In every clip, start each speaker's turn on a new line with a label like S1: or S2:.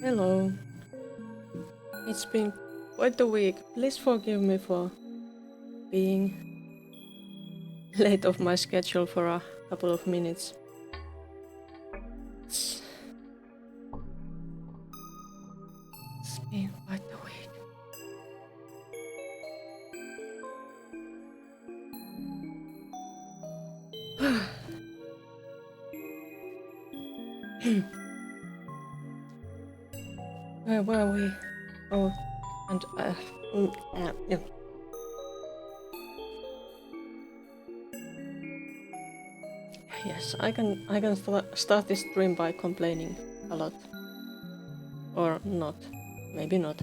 S1: Hello. It's been quite a week. Please forgive me for being late of my schedule for a couple of minutes. It's been quite a week. Where were we? Oh, and yeah. Yes, I can start this stream by complaining a lot, or not, maybe not.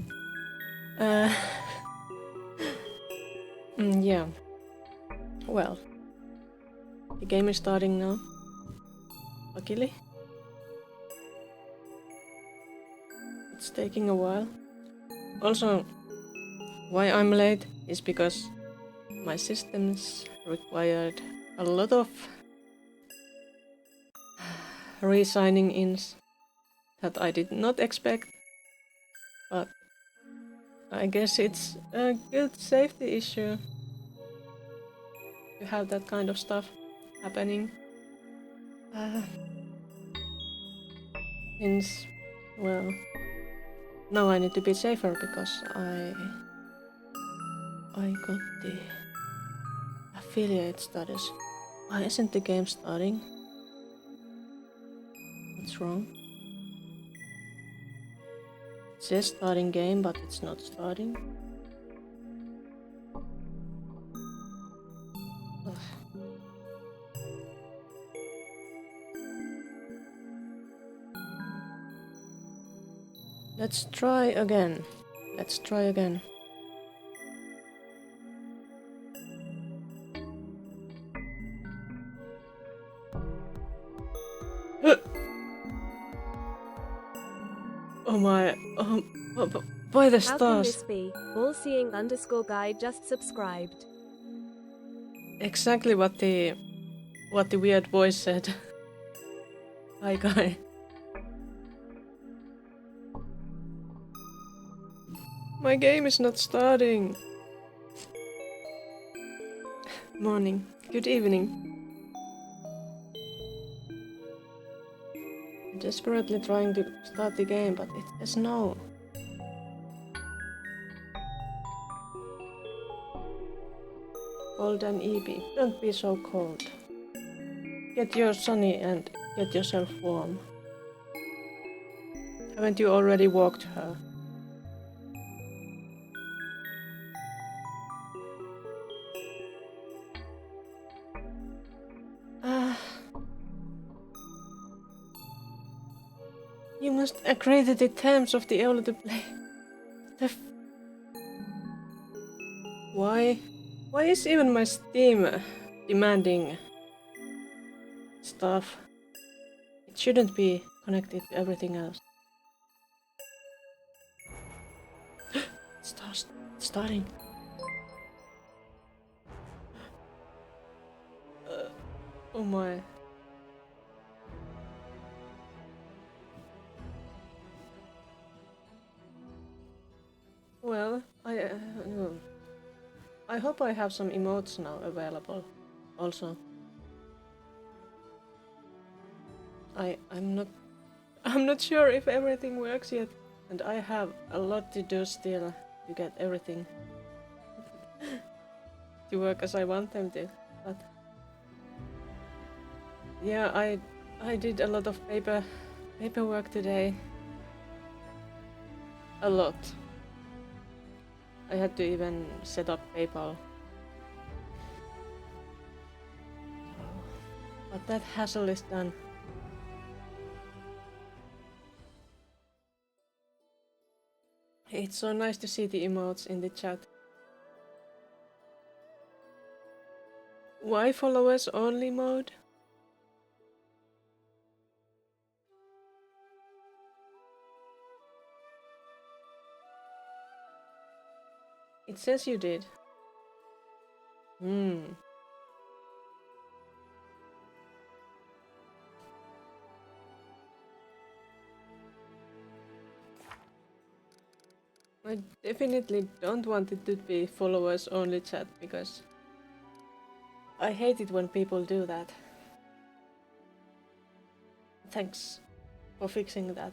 S1: Yeah. Well, the game is starting now. Luckily, it's taking a while. Also, why I'm late is because my systems required a lot of re-signing ins that I did not expect, but I guess it's a good safety issue to have that kind of stuff happening. Since, well, now I need to be safer because I got the affiliate status. Why isn't the game starting? What's wrong? It says starting game, but it's not starting. Ugh. Let's try again. Let's try again. Oh my, by the
S2: How can
S1: stars.
S2: this be? All-seeing_guy just subscribed.
S1: Exactly what the weird voice said. Hi guy. My game is not starting. Morning. Good evening. I'm desperately trying to start the game, but it says no. Cold and EB. Don't be so cold. Get your sunny and get yourself warm. Haven't you already walked her? You must agree to the terms of the early to play. Why? Why is even my Steam demanding stuff? It shouldn't be connected to everything else. It's starting. Oh my. Well, I hope I have some emotes now available. Also, I'm not sure if everything works yet, and I have a lot to do still to get everything to work as I want them to. But yeah, I did a lot of paperwork today. A lot. I had to even set up PayPal. But that hassle is done. It's so nice to see the emotes in the chat. Why followers only mode? It says you did. I definitely don't want it to be followers only chat because I hate it when people do that. Thanks for fixing that.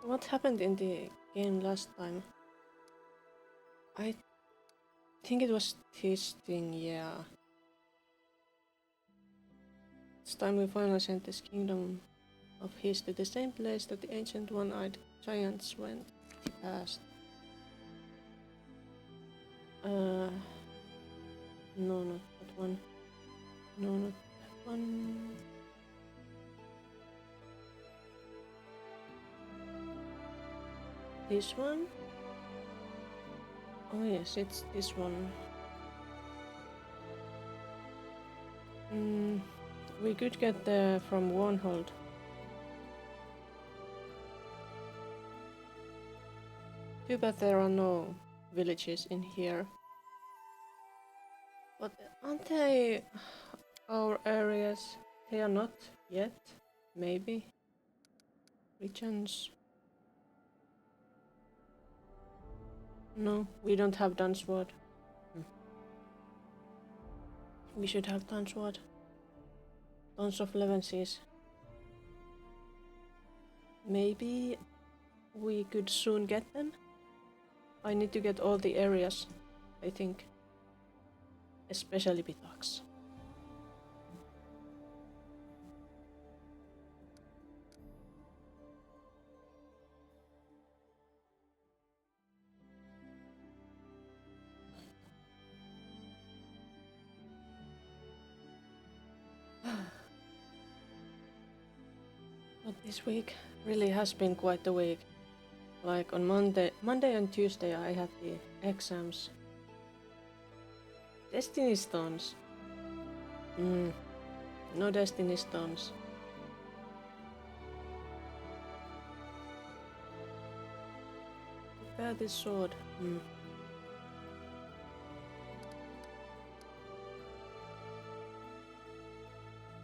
S1: What happened in the game last time? I think it was testing, yeah. It's time we finally sent this kingdom of his to the same place that the ancient one-eyed giants went past. No, not that one. No, not that one. This one? Oh yes, it's this one. We could get there from Warnhold. Too bad there are no villages in here. But aren't they our areas? They are not yet, maybe. Regions. No, we don't have Dunsword. We should have Dunsword. Tons of Levenses. Maybe we could soon get them? I need to get all the areas, I think. Especially Pitax. But this week really has been quite a week. Like on Monday and Tuesday I had the exams. Destiny Stones. No Destiny Stones. Prepare this sword.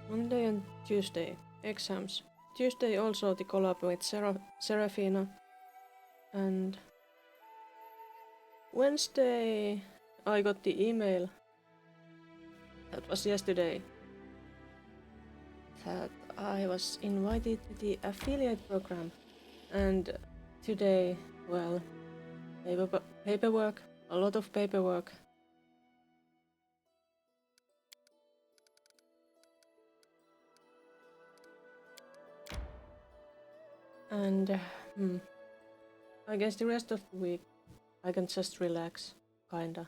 S1: Monday and Tuesday, exams. Tuesday also the collab with Serafina. And Wednesday I got the email. That was yesterday. That I was invited to the affiliate program. And today, well, paperwork, a lot of paperwork. And I guess the rest of the week I can just relax, kinda.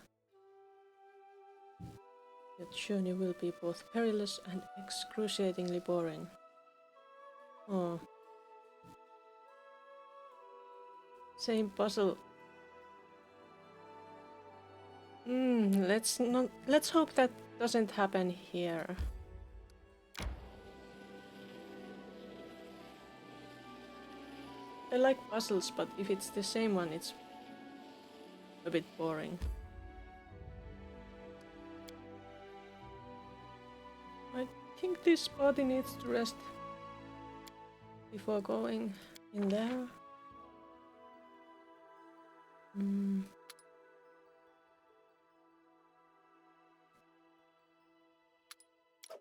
S1: That journey will be both perilous and excruciatingly boring. Oh. Same puzzle. Let's hope that doesn't happen here. I like puzzles, but if it's the same one, it's a bit boring. I think this party needs to rest before going in there.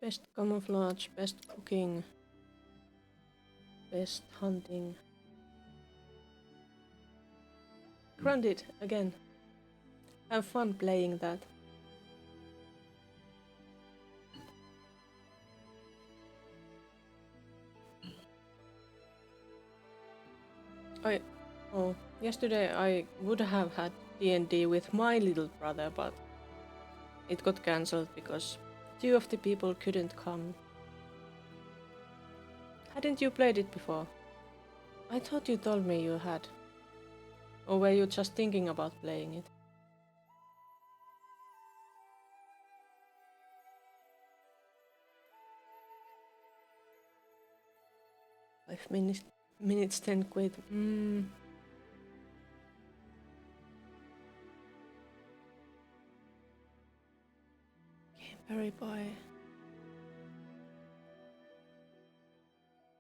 S1: Best camouflage, best cooking, best hunting. Granted, again. Have fun playing that. Yesterday I would have had D&D with my little brother, but it got cancelled because 2 of the people couldn't come. Hadn't you played it before? I thought you told me you had. Or were you just thinking about playing it? Five minutes 10 quid. Very boy.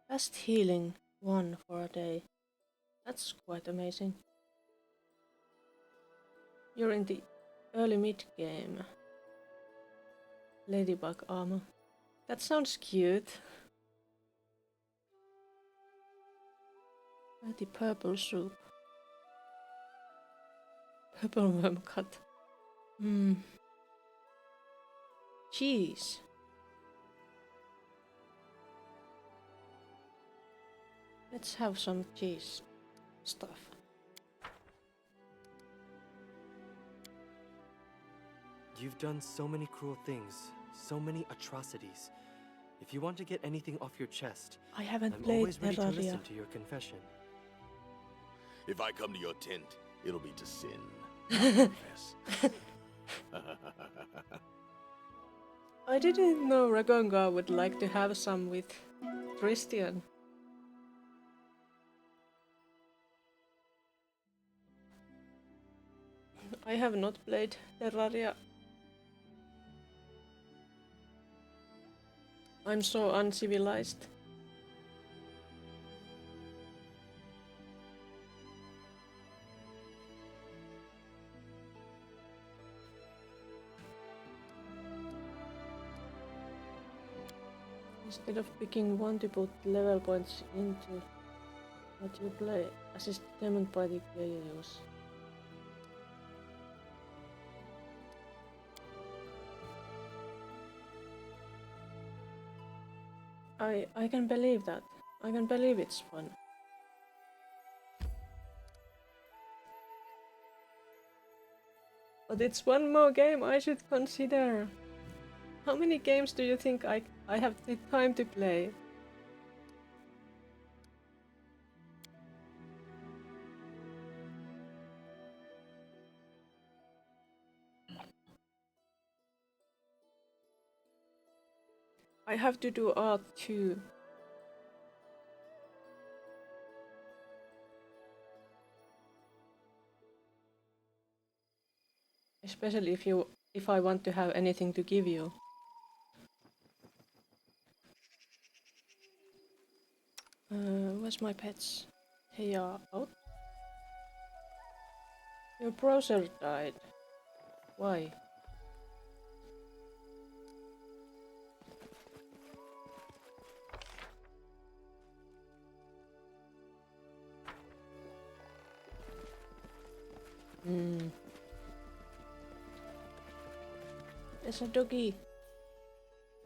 S1: Fast healing 1 for a day. That's quite amazing. You're in the early mid game. Ladybug armor. That sounds cute. The purple soup. Purple worm cut. Cheese. Let's have some cheese stuff.
S3: You've done so many cruel things, so many atrocities. If you want to get anything off your chest,
S1: I haven't
S3: I'm
S1: played
S3: always ready to
S1: Terraria.
S3: listen to your confession.
S4: If I come to your tent, it'll be to sin. Confess.
S1: I didn't know Ragonga would like to have some with Christian. I have not played Terraria. I'm so uncivilized. Instead of picking one to put level points into what you play, as is determined by the chaos. I can believe that. I can believe it's fun. But it's one more game I should consider. How many games do you think I have the time to play? I have to do art too. Especially if I want to have anything to give you. Where's my pets? They are out. Your browser died. Why? There's a doggy.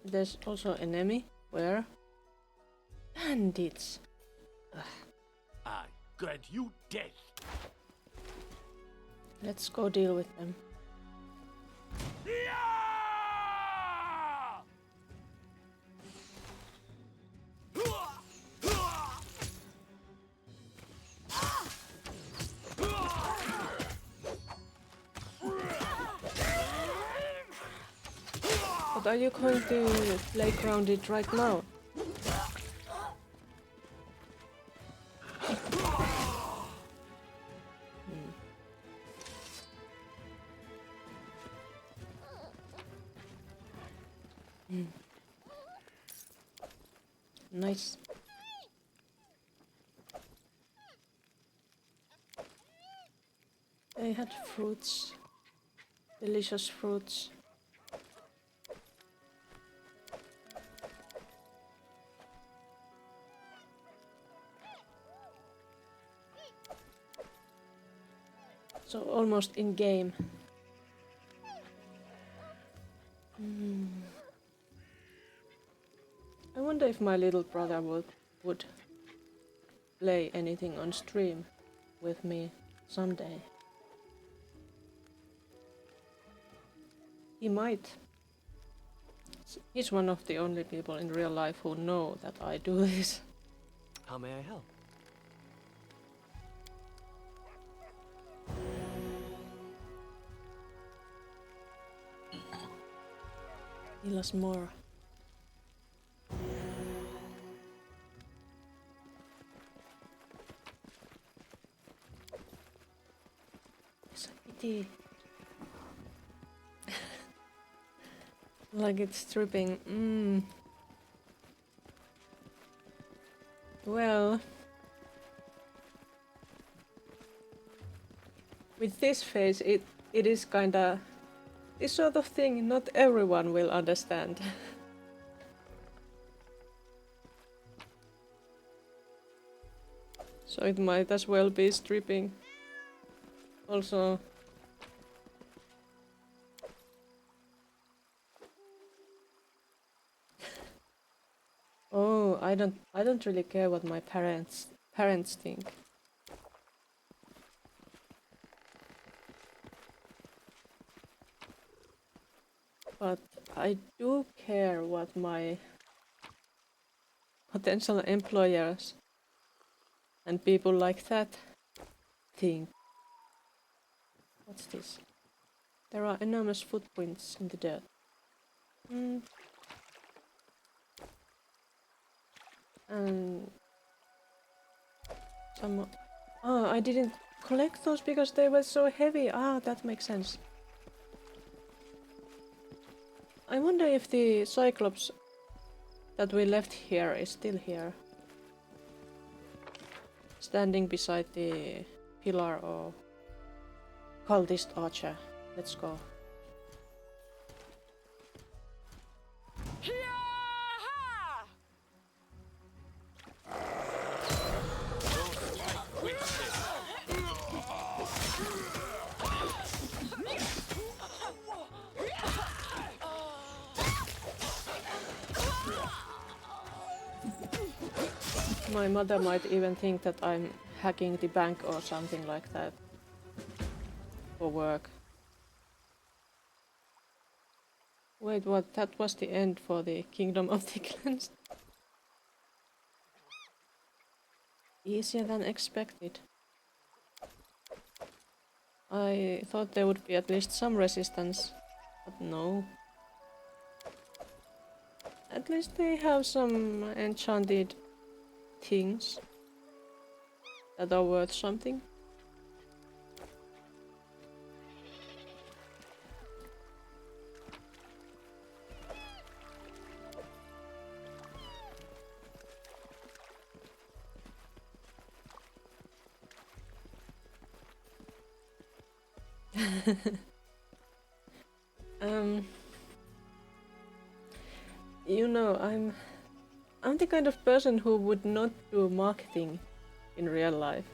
S1: There's also an enemy. Where? Bandits.
S4: I grant you death.
S1: Let's go deal with them. But are you going to play grounded right now? Nice. They had fruits. Delicious fruits. So almost in game. I wonder if my little brother would play anything on stream with me someday. He might. He's one of the only people in real life who know that I do this.
S3: How may I help?
S1: Heal us more. It's a pity. Like it's dripping. Well, with this phase, it is kinda this sort of thing not everyone will understand. So it might as well be stripping. Also, oh, I don't really care what my parents think. But I do care what my potential employers and people like that think. What's this? There are enormous footprints in the dirt. And some... Oh, I didn't collect those because they were so heavy. Ah, that makes sense. I wonder if the Cyclops that we left here is still here. Standing beside the pillar or cultist archer. Let's go. My mother might even think that I'm hacking the bank or something like that for work. Wait, what? That was the end for the Kingdom of the Cleansed? Easier than expected. I thought there would be at least some resistance, but no. At least they have some enchanted things that are worth something. You know, I'm the kind of person who would not do marketing in real life.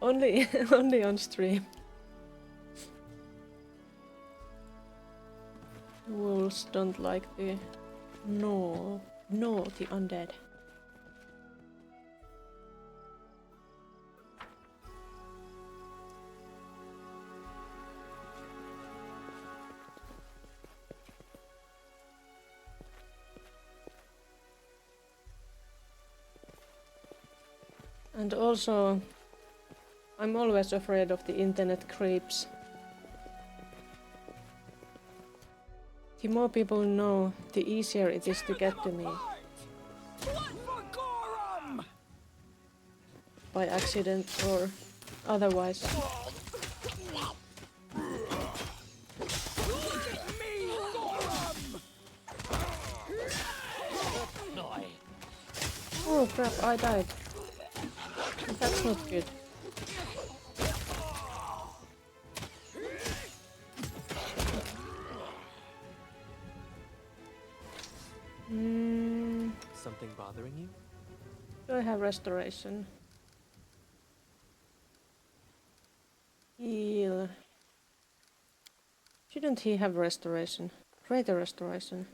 S1: Only only on stream. Wolves don't like the the undead. And also, I'm always afraid of the internet creeps. The more people know, the easier it is to get to me. By accident or otherwise. Oh crap, I died. That's not good.
S3: Something bothering you?
S1: Do I have restoration? Heal. Shouldn't he have restoration? Greater restoration.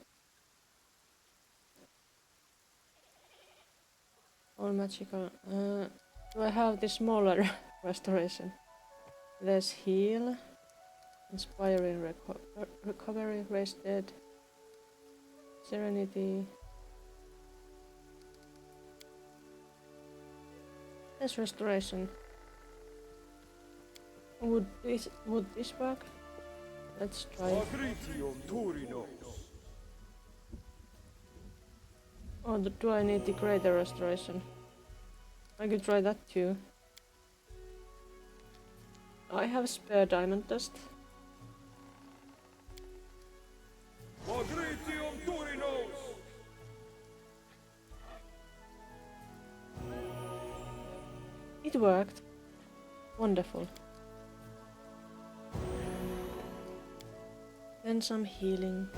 S1: All magical. Do I have the smaller restoration? There's heal. Inspiring recovery, raise dead. Serenity. There's restoration. Would this work? Let's try it. Oh, do I need the greater restoration? I could try that too. I have spare diamond dust. It worked. Wonderful. Then some healing.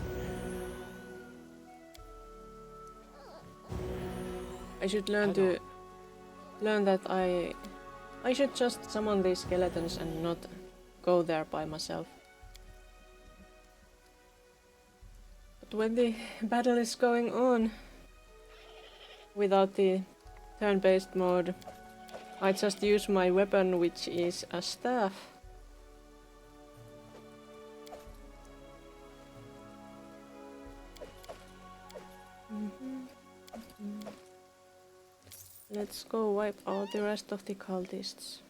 S1: I should learn that I should just summon these skeletons and not go there by myself. But when the battle is going on without the turn-based mode, I just use my weapon, which is a staff. Let's go wipe out the rest of the cultists.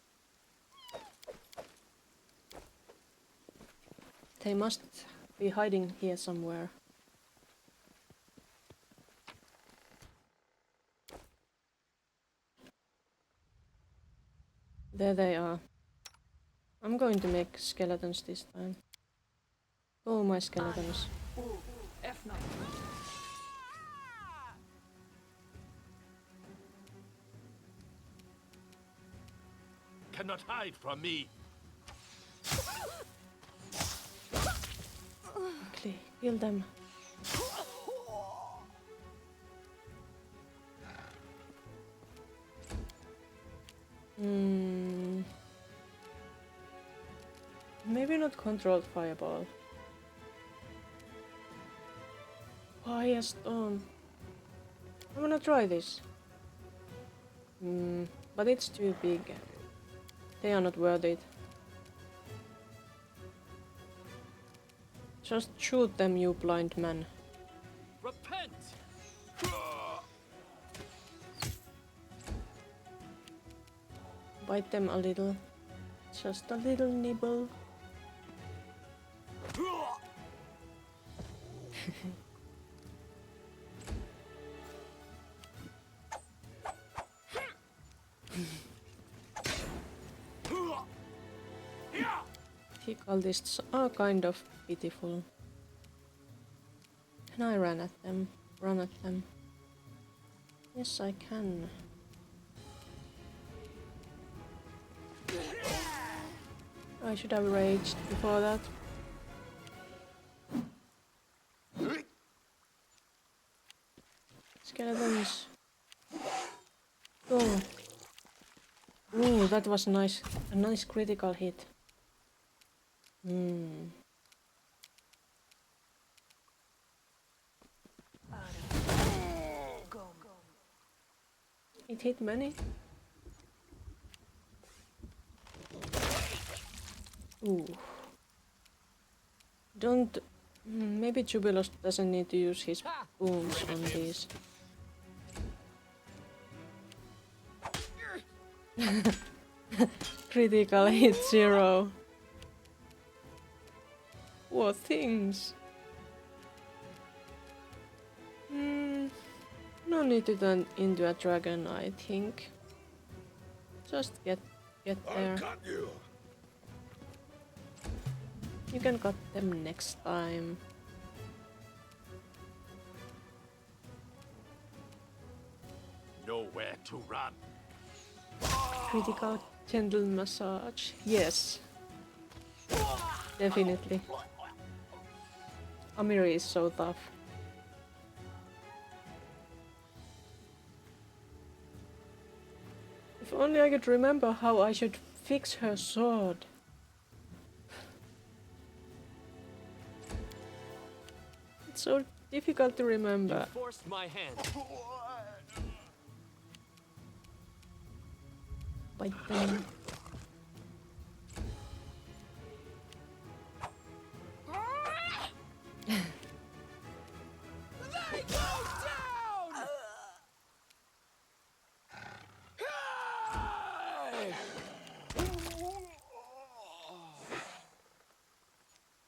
S1: They must be hiding here somewhere. There they are. I'm going to make skeletons this time. Oh, my skeletons.
S4: Cannot hide from me.
S1: Quickly, kill them. Maybe not controlled fireball. Fire storm. I'm gonna try this. But it's too big. They are not worth it. Just shoot them, you blind man.
S3: Repent!
S1: Bite them a little. Just a little nibble. The cultists are kind of pitiful. Can I run at them? Run at them? Yes, I can. I should have raged before that. Skeletons. Oh. Ooh, that was nice. A nice critical hit. It hit many. Ooh. Don't... maybe Jubilos doesn't need to use his booms on these. Critical hit 0. What things? No need to turn into a dragon, I think. Just get there.
S4: I'll cut you.
S1: You can cut them next time.
S4: Nowhere to run.
S1: Critical gentle massage. Yes. Definitely. Amiri is so tough. If only I could remember how I should fix her sword. It's so difficult to remember.
S3: You forced my hand.
S1: Bite them.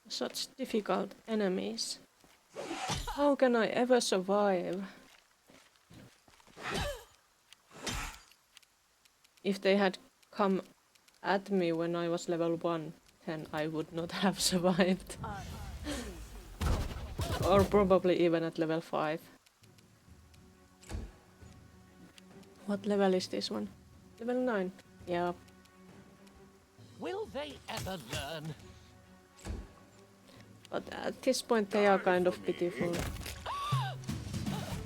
S1: Such difficult enemies. How can I ever survive? If they had come at me when I was level 1, then I would not have survived. Or probably even at level 5. What level is this one? Level 9. Yeah.
S5: Will they ever learn?
S1: But at this point they are kind of pitiful.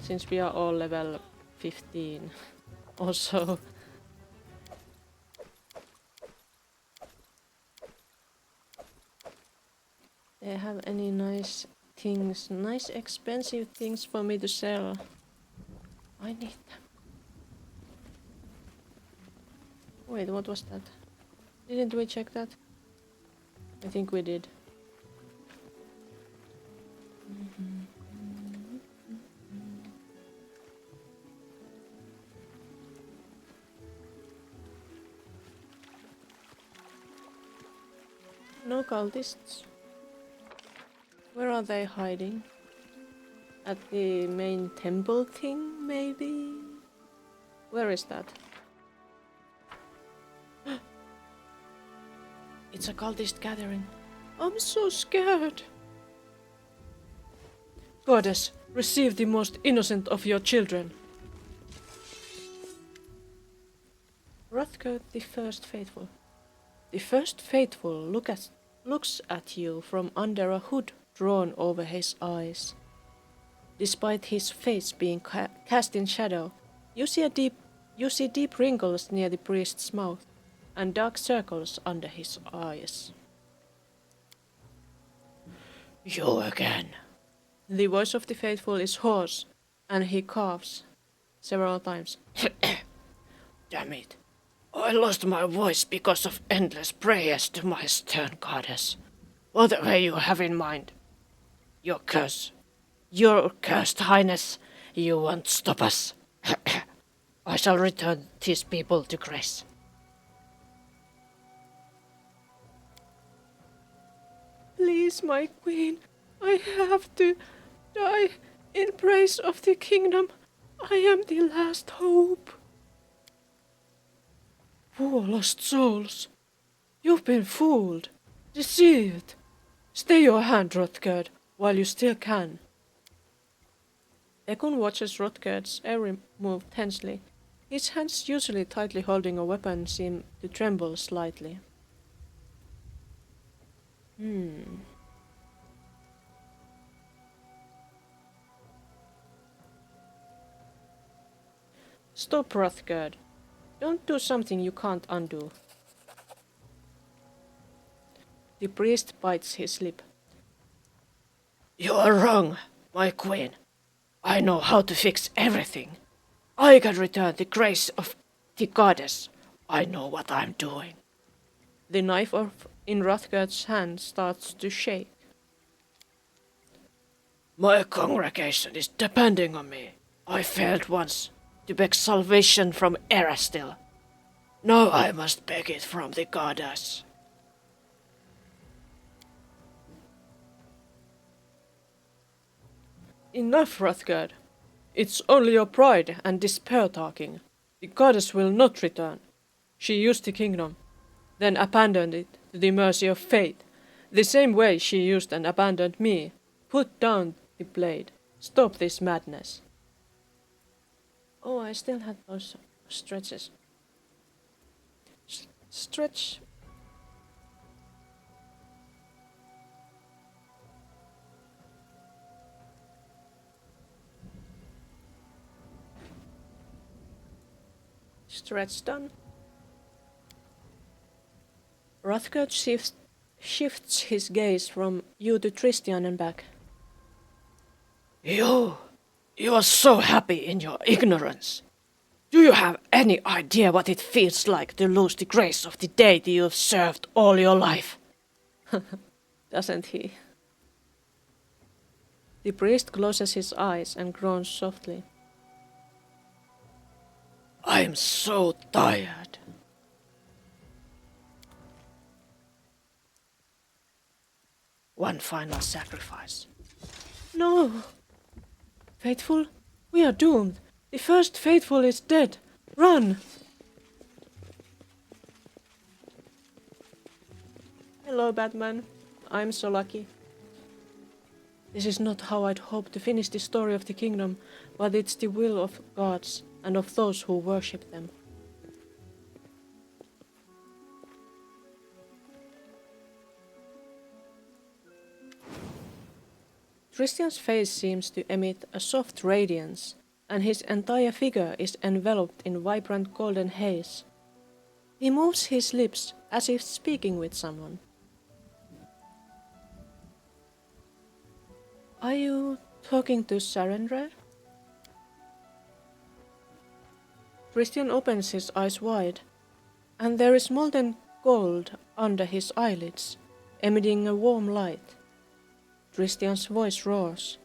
S1: Since we are all level 15 also. They have any nice things, nice expensive things for me to sell. I need them. Wait, what was that? Didn't we check that? I think we did. No cultists. Where are they hiding? At the main temple thing, maybe? Where is that? It's a cultist gathering. I'm so scared. Goddess, receive the most innocent of your children. Hrothgar the First Faithful. The First Faithful looks at you from under a hood drawn over his eyes. Despite his face being cast in shadow, you see deep wrinkles near the priest's mouth and dark circles under his eyes. You again. The voice of the faithful is hoarse, and he coughs several times. Damn it. I lost my voice because of endless prayers to my stern goddess. Whatever you have in mind. Your cursed highness, you won't stop us. I shall return these people to grace. Please, my queen, I have to die in praise of the kingdom. I am the last hope. Poor lost souls. You've been fooled, deceived. Stay your hand, Hrothgar, while you still can. Ekun watches Hrothgar's every move tensely. His hands, usually tightly holding a weapon, seem to tremble slightly. Stop, Hrothgar. Don't do something you can't undo. The priest bites his lip. You are wrong, my queen. I know how to fix everything. I can return the grace of the goddess. I know what I'm doing. The knife in Hrothgar's hand starts to shake. My congregation is depending on me. I failed once to beg salvation from Erastil. Now I must beg it from the goddess. Enough, Hrothgar. It's only your pride and despair talking. The goddess will not return. She used the kingdom, then abandoned it to the mercy of fate, the same way she used and abandoned me. Put down the blade. Stop this madness. Oh, I still had those stretches. Stretch. Stretch done. Hrothgar shifts his gaze from you to Tristian and back. You are so happy in your ignorance. Do you have any idea what it feels like to lose the grace of the deity you've served all your life? Doesn't he? The priest closes his eyes and groans softly. I'm so tired. One final sacrifice. No! Faithful, we are doomed. The first faithful is dead. Run! Hello, Batman. I'm so lucky. This is not how I'd hoped to finish the story of the kingdom, but it's the will of gods and of those who worship them. Christian's face seems to emit a soft radiance, and his entire figure is enveloped in vibrant golden haze. He moves his lips as if speaking with someone. Are you talking to Sarandra? Christian opens his eyes wide, and there is molten gold under his eyelids, emitting a warm light. Christian's voice roars,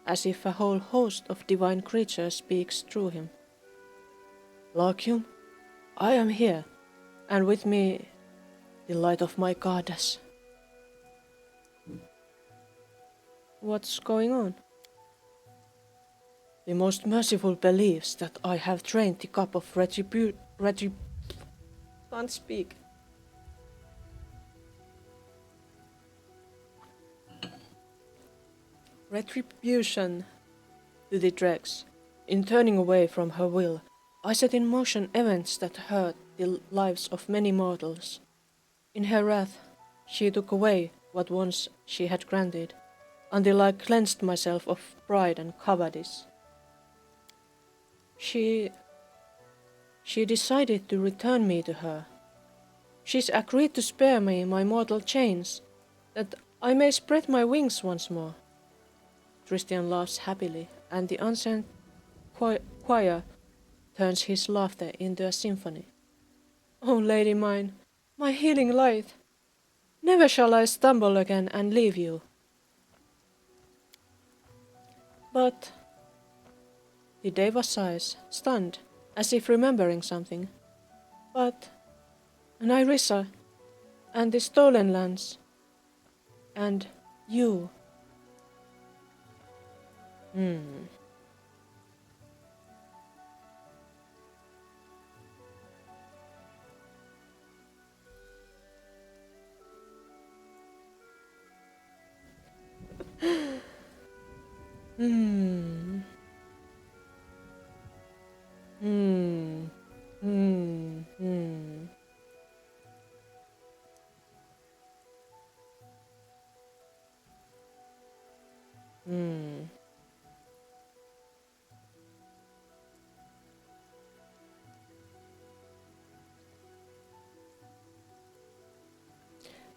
S1: as if a whole host of divine creatures speaks through him. Larkium, I am here, and with me, the light of my goddess. What's going on? The most merciful believes that I have drained the cup of can't speak. Retribution to the dregs. In turning away from her will, I set in motion events that hurt the lives of many mortals. In her wrath, she took away what once she had granted, until I cleansed myself of pride and cowardice. She decided to return me to her. She's agreed to spare me my mortal chains, that I may spread my wings once more. Christian laughs happily, and the ancient choir turns his laughter into a symphony. Oh, lady mine, my healing light, never shall I stumble again and leave you. But the Deva sighs, stunned, as if remembering something. But Nyrissa, and the stolen lands, and you.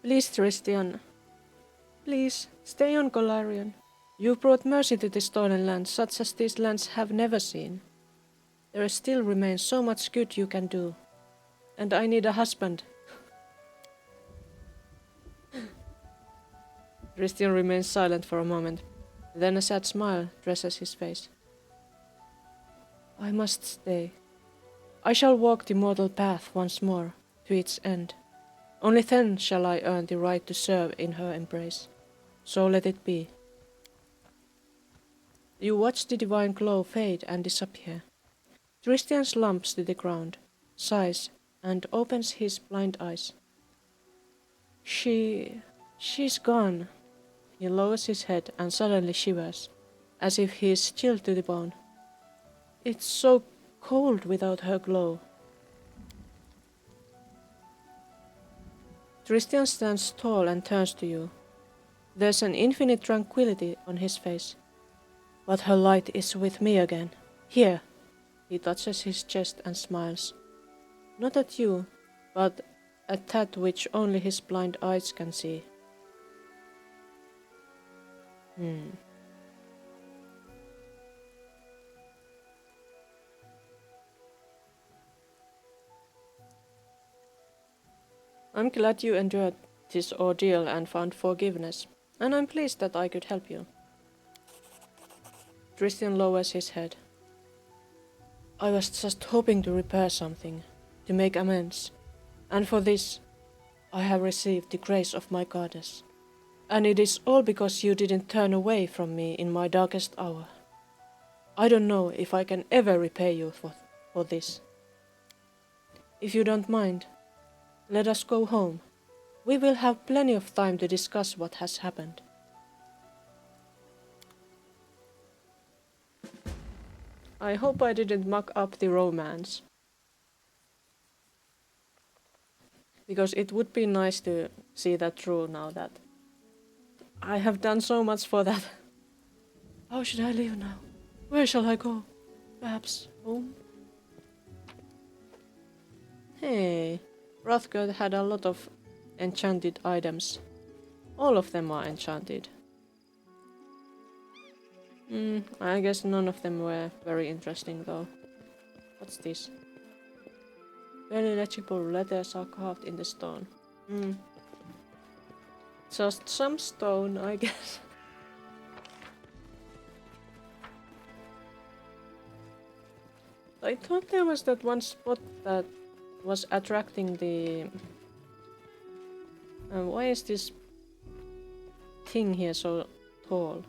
S1: Please, Christian. Please, stay on Golarion. You brought mercy to the stolen lands, such as these lands have never seen. There still remains so much good you can do. And I need a husband. Christian remains silent for a moment. Then a sad smile dresses his face. I must stay. I shall walk the mortal path once more, to its end. Only then shall I earn the right to serve in her embrace. So let it be. You watch the divine glow fade and disappear. Christian slumps to the ground, sighs, and opens his blind eyes. She's gone. He lowers his head and suddenly shivers, as if he is chilled to the bone. It's so cold without her glow. Christian stands tall and turns to you. There's an infinite tranquility on his face. But her light is with me again. Here. He touches his chest and smiles. Not at you, but at that which only his blind eyes can see. I'm glad you endured this ordeal and found forgiveness, and I'm pleased that I could help you. Christian lowers his head. I was just hoping to repair something, to make amends, and for this I have received the grace of my goddess. And it is all because you didn't turn away from me in my darkest hour. I don't know if I can ever repay you for this. If you don't mind, let us go home. We will have plenty of time to discuss what has happened. I hope I didn't muck up the romance. Because it would be nice to see that through now that I have done so much for that How should I leave now? Where shall I go? Perhaps home? Hey, Rothgard had a lot of enchanted items. All of them are enchanted. I guess none of them were very interesting though. What's this? Very legible letters are carved in the stone. Just some stone, I guess. I thought there was that one spot that was attracting the... why is this thing here so tall?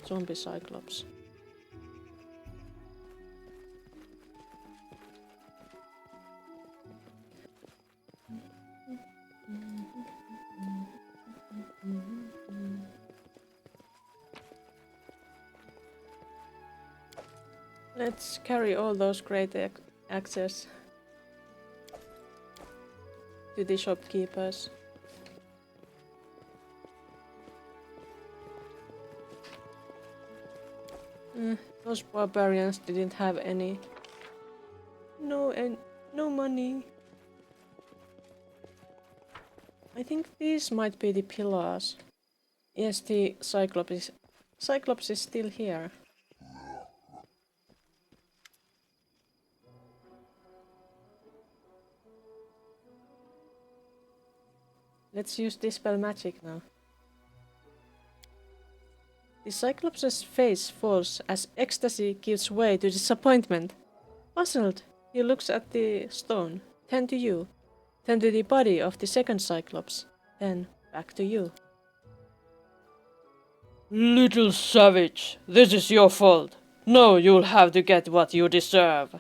S1: Zombie Cyclops. Let's carry all those great axes to the shopkeepers. Those barbarians didn't have any. No money. I think these might be the pillars. Yes, the Cyclops is still here. Let's use Dispel Magic now. The Cyclops' face falls as ecstasy gives way to disappointment. Puzzled, he looks at the stone, then to you, then to the body of the second Cyclops, then back to you. Little savage, this is your fault. No, you'll have to get what you deserve.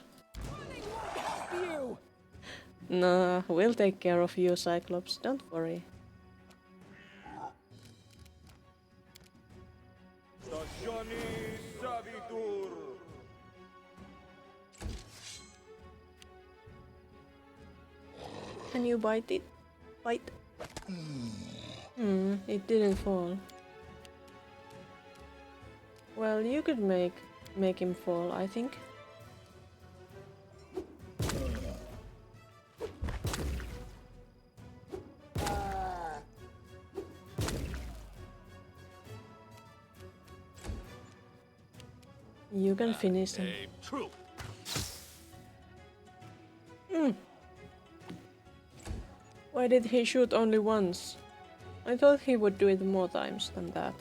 S1: Nah, we'll take care of you, Cyclops, don't worry. Can you bite it? Bite. It didn't fall. Well, you could make him fall, I think. You can finish him. Why did he shoot only once? I thought he would do it more times than that.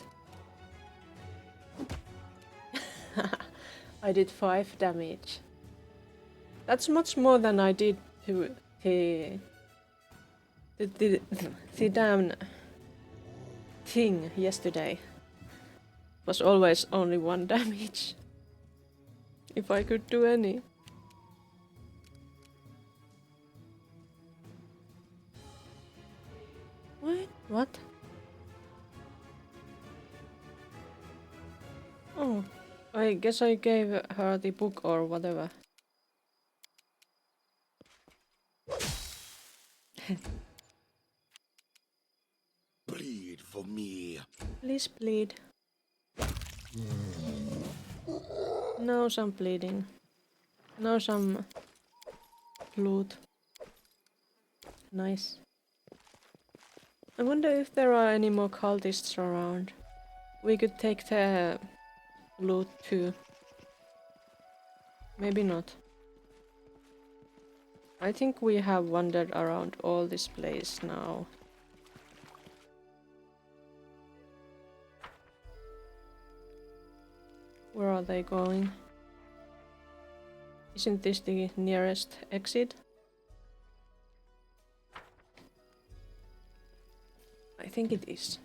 S1: I did 5 damage. That's much more than I did to the damn thing yesterday. It was always only 1 damage. If I could do any. What? Oh, I guess I gave her the book or whatever.
S4: Bleed for me.
S1: Please bleed. Now some bleeding. Now some loot. Nice. I wonder if there are any more cultists around. We could take the loot too. Maybe not. I think we have wandered around all this place now. Where are they going? Isn't this the nearest exit? I think it is.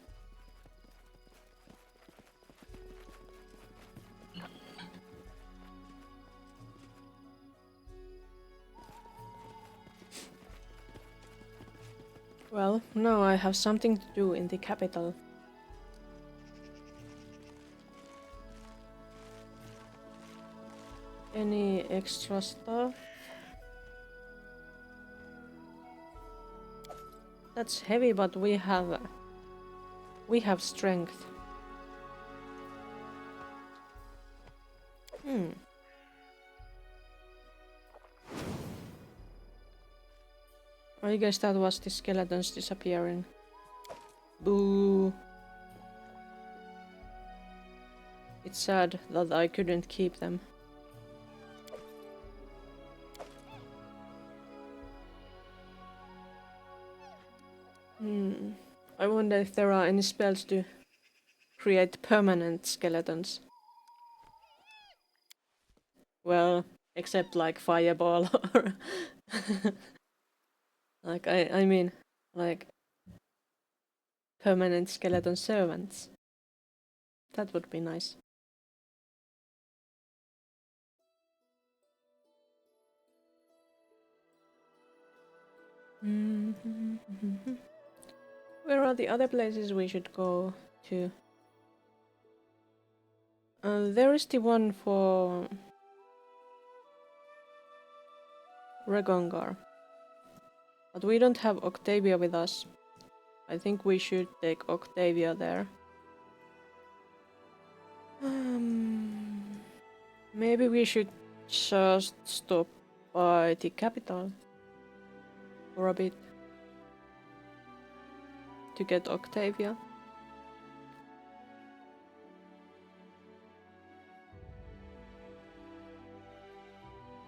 S1: Well, now I have something to do in the capital. Any extra stuff? That's heavy, but we have strength. I guess that was the skeletons disappearing. Boo! It's sad that I couldn't keep them. I wonder if there are any spells to create permanent skeletons. Well, except like fireball or like I mean like permanent skeleton servants. That would be nice. Where are the other places we should go to? There is the one for Regongar. But we don't have Octavia with us. I think we should take Octavia there. Maybe we should just stop by the capital for a bit to get Octavia.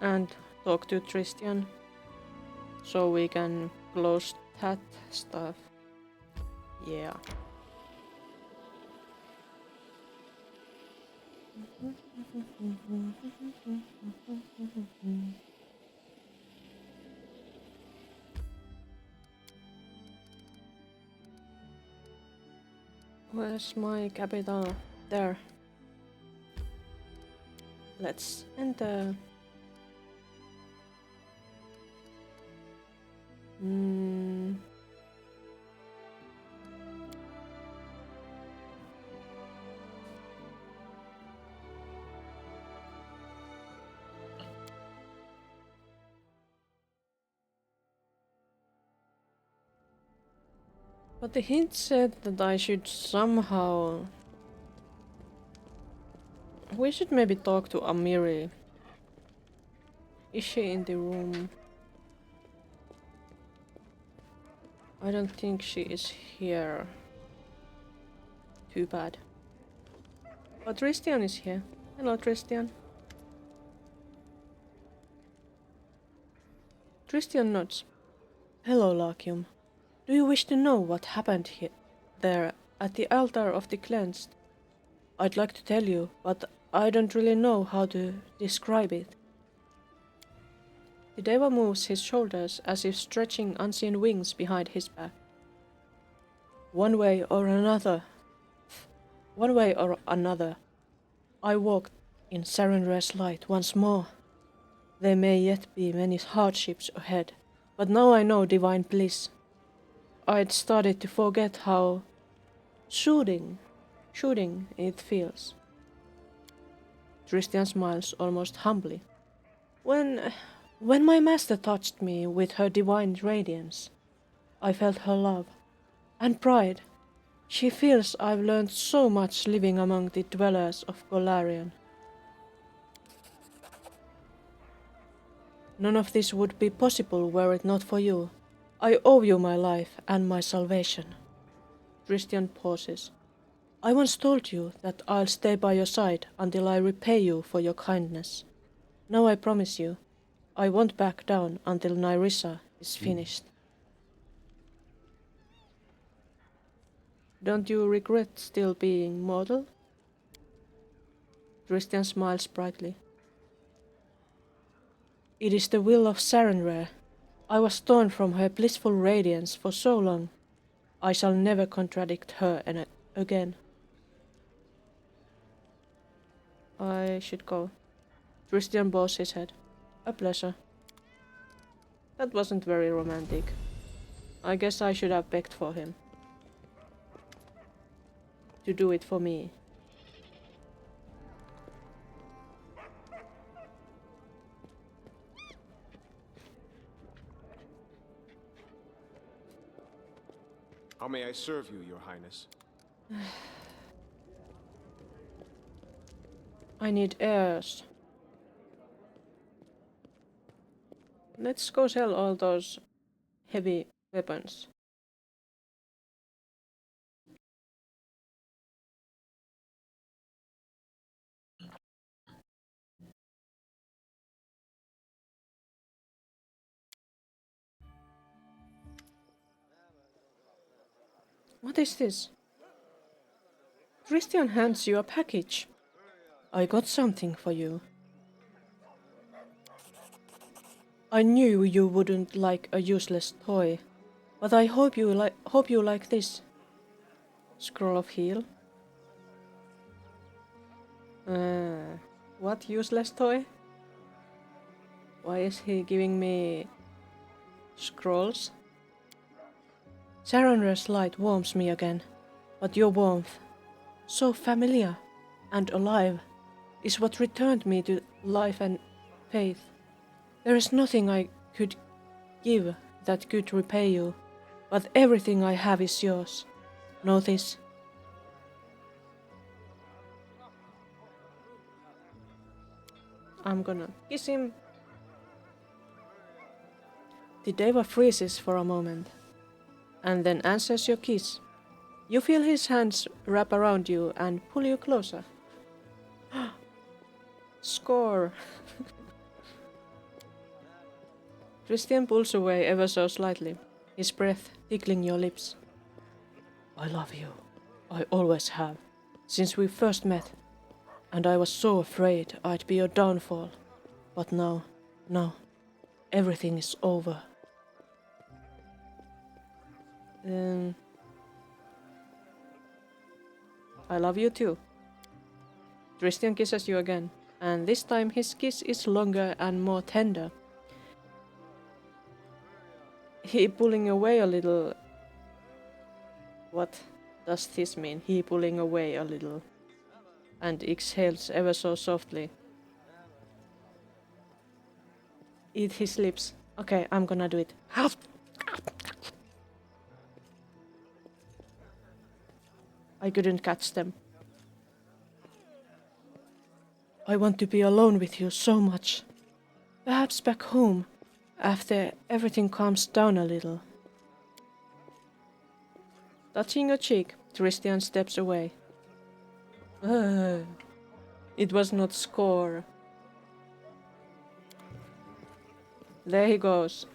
S1: And talk to Tristian so we can close that stuff. Yeah. Where's my capital? There. Let's enter. But the hint said that I should somehow... We should maybe talk to Amiri. Is she in the room? I don't think she is here. Too bad. But Tristian is here. Hello, Tristian. Tristian nods. Hello, Lakium. Do you wish to know what happened there at the altar of the cleansed? I'd like to tell you, but I don't really know how to describe it. The Deva moves his shoulders as if stretching unseen wings behind his back. One way or another, I walked in Sarenrae's light once more. There may yet be many hardships ahead, but now I know divine bliss. I'd started to forget how shooting it feels. Tristian smiles almost humbly. When my master touched me with her divine radiance, I felt her love and pride. She feels I've learned so much living among the dwellers of Golarion. None of this would be possible were it not for you. I owe you my life and my salvation. Tristian pauses. I once told you that I'll stay by your side until I repay you for your kindness. Now I promise you, I won't back down until Nyrissa is finished. Don't you regret still being mortal? Tristian smiles brightly. It is the will of Sarenrae. I was torn from her blissful radiance for so long. I shall never contradict her again. I should go. Tristian bows his head. A pleasure. That wasn't very romantic. I guess I should have begged for him. To do it for me.
S6: How may I serve you, Your Highness?
S1: I need heirs. Let's go sell all those heavy weapons. What is this? Christian hands you a package. I got something for you. I knew you wouldn't like a useless toy, but I hope you like this. Scroll of heal. What useless toy? Why is he giving me scrolls? Sarandra's light warms me again, but your warmth, so familiar and alive, is what returned me to life and faith. There is nothing I could give that could repay you, but everything I have is yours. Know this. I'm gonna kiss him. The Deva freezes for a moment, and then answers your kiss. You feel his hands wrap around you and pull you closer. Score! Christian pulls away ever so slightly, his breath tickling your lips. I love you. I always have, since we first met. And I was so afraid I'd be your downfall. But now, everything is over. I love you too. Christian kisses you again, and this time his kiss is longer and more tender. He pulling away a little. What does this mean? He pulling away a little. And exhales ever so softly. Eat his lips. Okay, I'm gonna do it. I couldn't catch them. I want to be alone with you so much. Perhaps back home, after everything calms down a little. Touching her cheek, Christian steps away. It was not score. There he goes.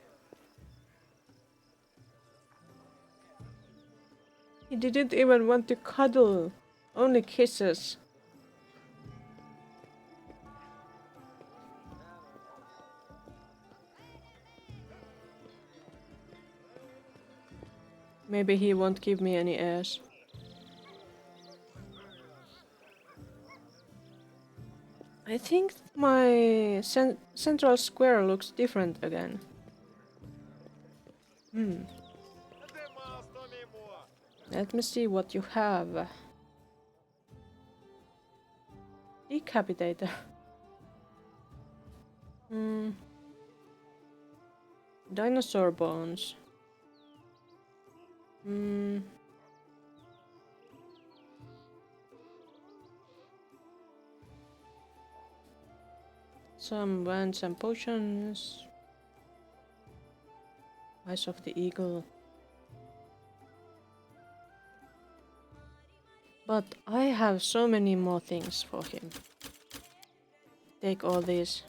S1: He didn't even want to cuddle, only kisses. Maybe he won't give me any airs. I think my central square looks different again. Let me see what you have. Decapitator. Dinosaur bones. Some wands and potions. Eyes of the eagle. But I have so many more things for him. Take all these.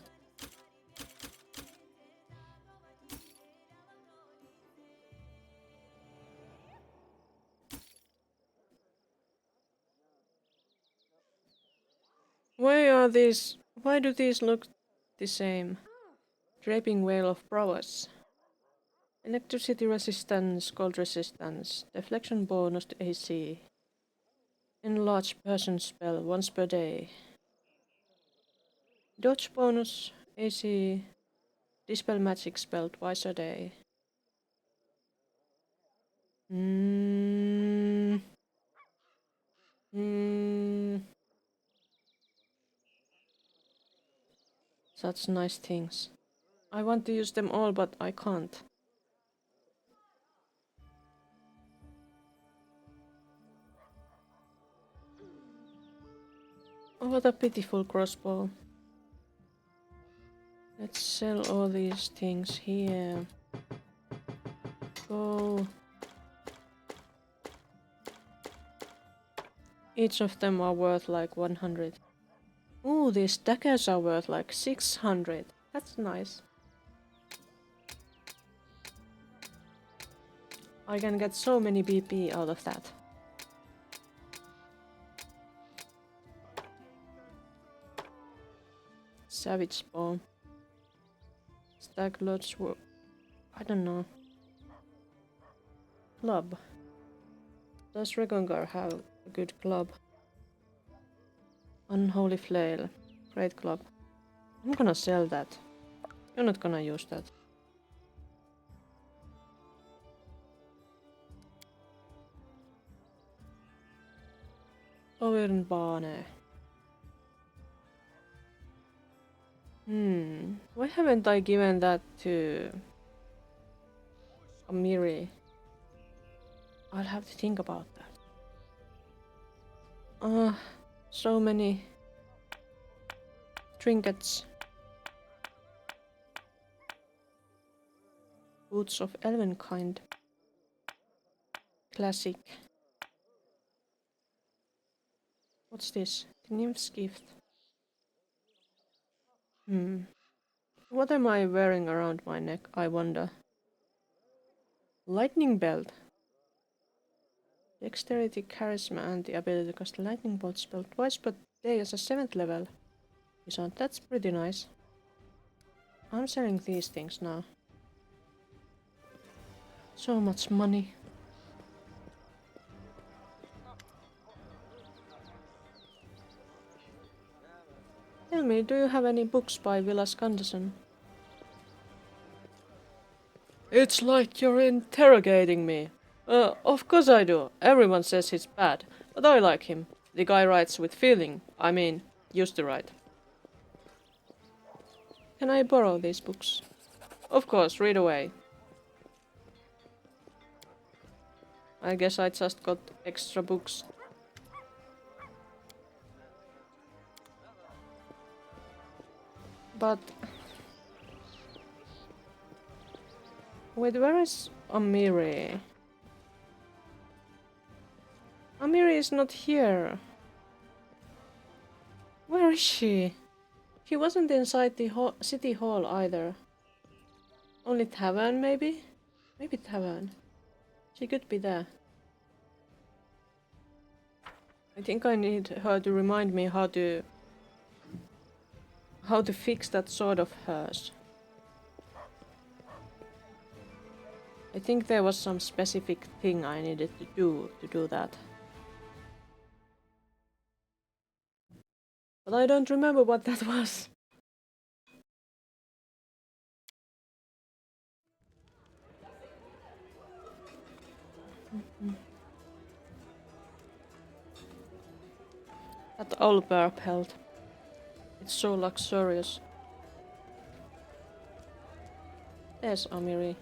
S1: Why do these look the same? Draping Veil of Prowess. Electricity resistance, cold resistance, deflection bonus to AC. Enlarge person spell once per day. Dodge bonus, AC. Dispel magic spell twice a day. Such nice things. I want to use them all, but I can't. Oh, what a pitiful crossbow. Let's sell all these things here. Go. Each of them are worth like 100. Ooh, these daggers are worth like 600. That's nice. I can get so many BP out of that. Savage bomb. Stack lots were... I don't know. Club. Does Regongar have a good club? Unholy flail. Great club. I'm gonna sell that. You're not gonna use that. Overnbane. Why haven't I given that to Amiri? I'll have to think about that. So many trinkets. Boots of elven kind. Classic. What's this? The nymph's gift. What am I wearing around my neck, I wonder? Lightning belt. Dexterity, charisma, and the ability to cast lightning bolt spell twice per day as a 7th level. Isn't that pretty nice? I'm selling these things now. So much money. Tell me, do you have any books by Vilas Gunderson? It's like you're interrogating me. Of course I do. Everyone says he's bad, but I like him. The guy writes with feeling. I mean, used to write. Can I borrow these books? Of course, read away. I guess I just got extra books. But... wait, where is Amiri? Amiri is not here. Where is she? She wasn't inside the city hall either. Only tavern, maybe? Maybe tavern. She could be there. I think I need her to remind me how to fix that sword of hers. I think there was some specific thing I needed to do that. But I don't remember what that was. That owlbear pelt. It's so luxurious. There's Amiri.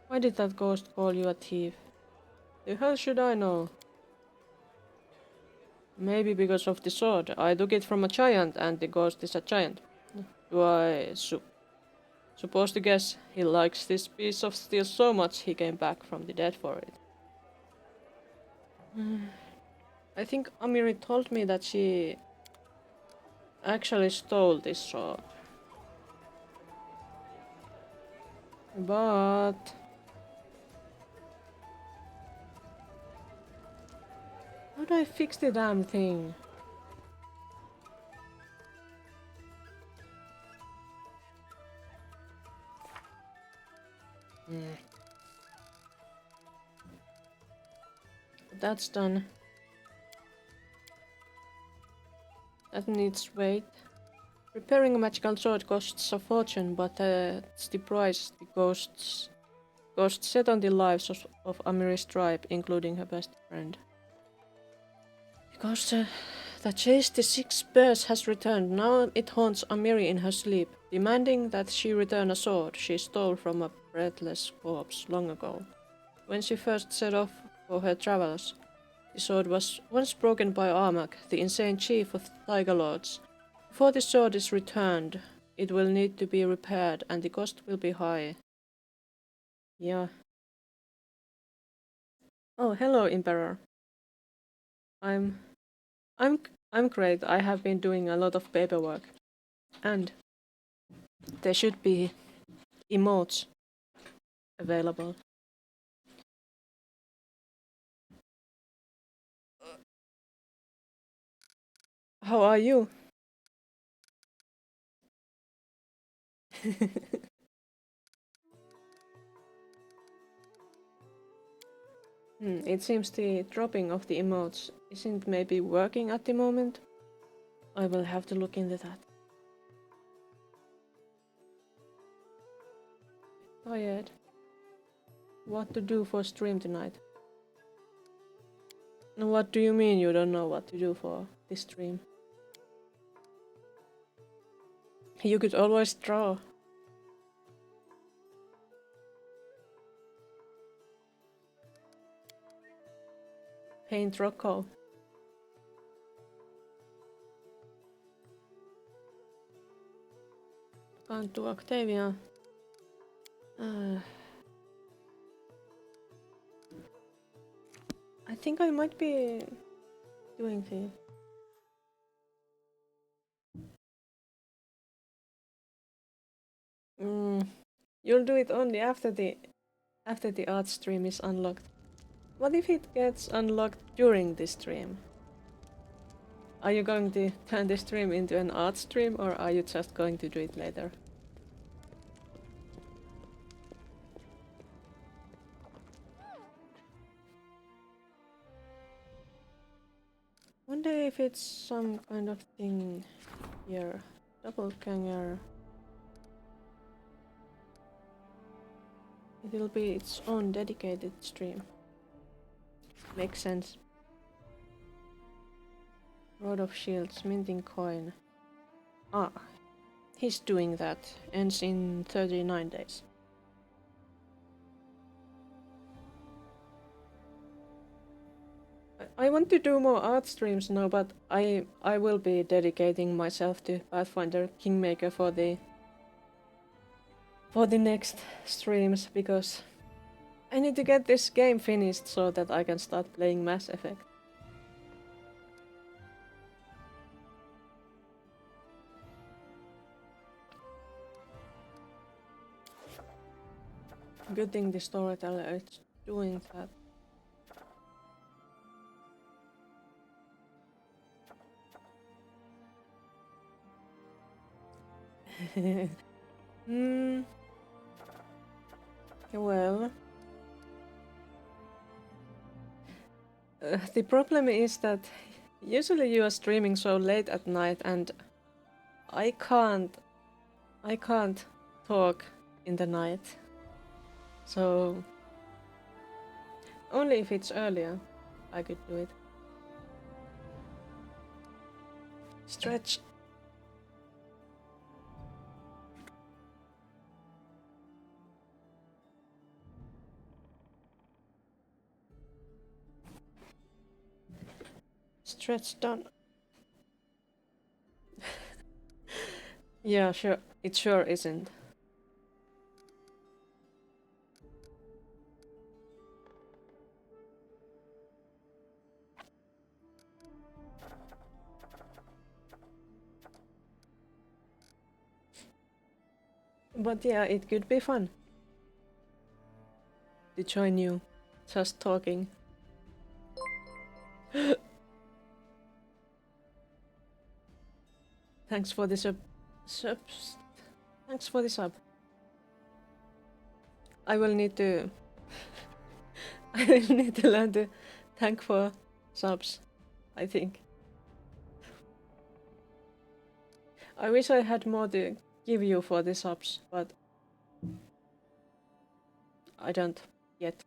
S1: Why did that ghost call you a thief? The hell should I know? Maybe because of the sword. I took it from a giant and the ghost is a giant. Do I supposed to guess he likes this piece of steel so much he came back from the dead for it? I think Amiri told me that she actually stole this sword. But... how do I fix the damn thing? That's done. That needs weight. Repairing a magical sword costs a fortune, but that's the price the ghosts set on the lives of Amiri's tribe, including her best friend. Because the chase the 6 bears has returned. Now it haunts Amiri in her sleep, demanding that she return a sword she stole from a breathless corpse long ago, when she first set off for her travels. The sword was once broken by Armak, the insane chief of the Tiger Lords. Before the sword is returned, it will need to be repaired and the cost will be high. Yeah. Oh, hello, Emperor. I'm I'm I'm great. I have been doing a lot of paperwork. And there should be emotes available. How are you? It seems the dropping of the emotes isn't maybe working at the moment. I will have to look into that. Tired. What to do for stream tonight? What do you mean you don't know what to do for this stream? You could always draw. Paint Rocco. Can't do Octavia. I think I might be doing the... You'll do it only after the art stream is unlocked. What if it gets unlocked during the stream? Are you going to turn the stream into an art stream or are you just going to do it later? Wonder if it's some kind of thing here. Doppelganger. It will be its own dedicated stream. Makes sense. Rod of Shields, minting coin. Ah, he's doing that. Ends in 39 days. I want to do more art streams now, but I will be dedicating myself to Pathfinder Kingmaker for the next streams because I need to get this game finished so that I can start playing Mass Effect. Good thing the storyteller is doing that. Well... the problem is that usually you are streaming so late at night and I can't talk in the night. So only if it's earlier I could do it. Stretch. Stretch done. Yeah, sure. It sure isn't. But yeah, it could be fun to join you, just talking. Thanks for the subs. Thanks for the sub. I will need to... I will need to learn to thank for subs, I think. I wish I had more to give you for the subs, but I don't yet.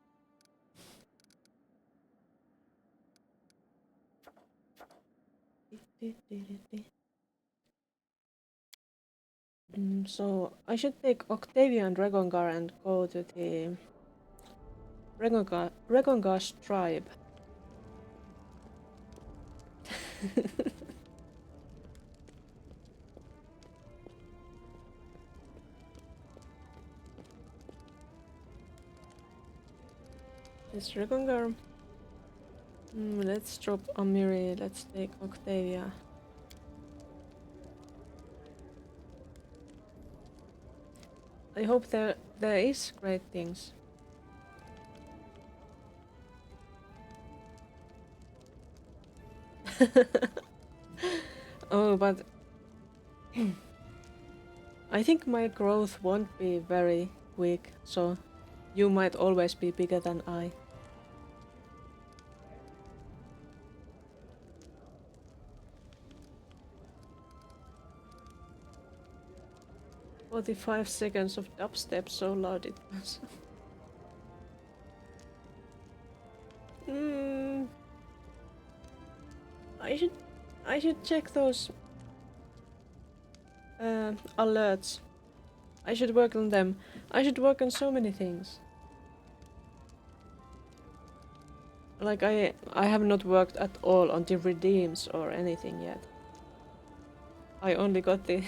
S1: So I should take Octavia and Regongar and go to the Regongar's tribe. It's Regongar. Let's drop Amiri. Let's take Octavia. I hope there is great things. Oh, but I think my growth won't be very quick, so you might always be bigger than I. "45 seconds of dubstep, so loud it was." I should check those alerts. I should work on them. I should work on so many things. Like I have not worked at all on the redeems or anything yet. I only got the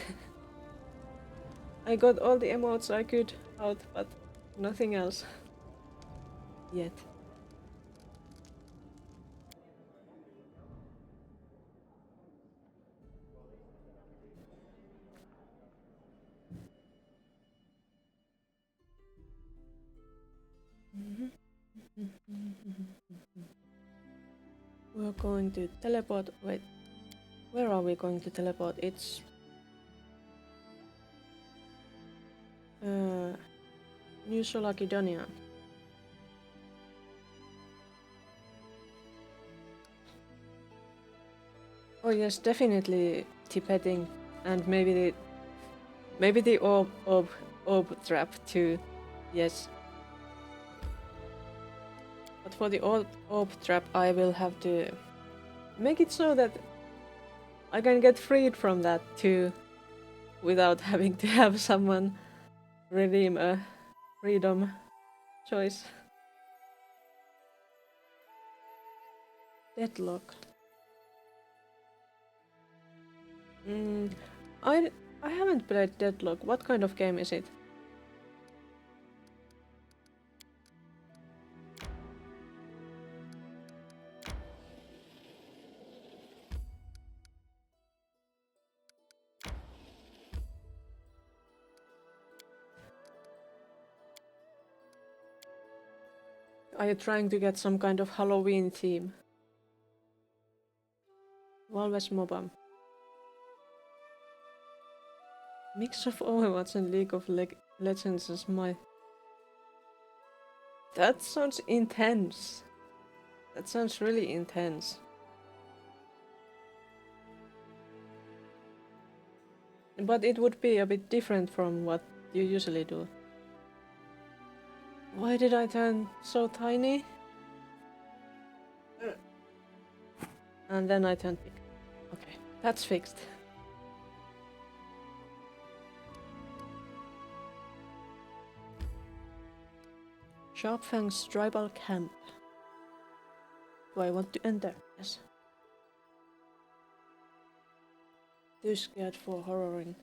S1: I got all the emotes I could out, but nothing else yet. We're going to teleport. Wait, where are we going to teleport? It's New Solakidonia. Oh yes, definitely Tibeting, and maybe the orb trap too. Yes. But for the orb trap, I will have to make it so that I can get freed from that too, without having to have someone redeem a freedom choice. Deadlock. I haven't played Deadlock. What kind of game is it? Are you trying to get some kind of Halloween theme? Valves Mobam. Mix of Overwatch and League of Legends is my... That sounds intense. That sounds really intense. But it would be a bit different from what you usually do. Why did I turn so tiny? And then I turned big. Okay, that's fixed. Sharpfang's tribal camp. Do I want to enter? Yes. Too scared for horroring.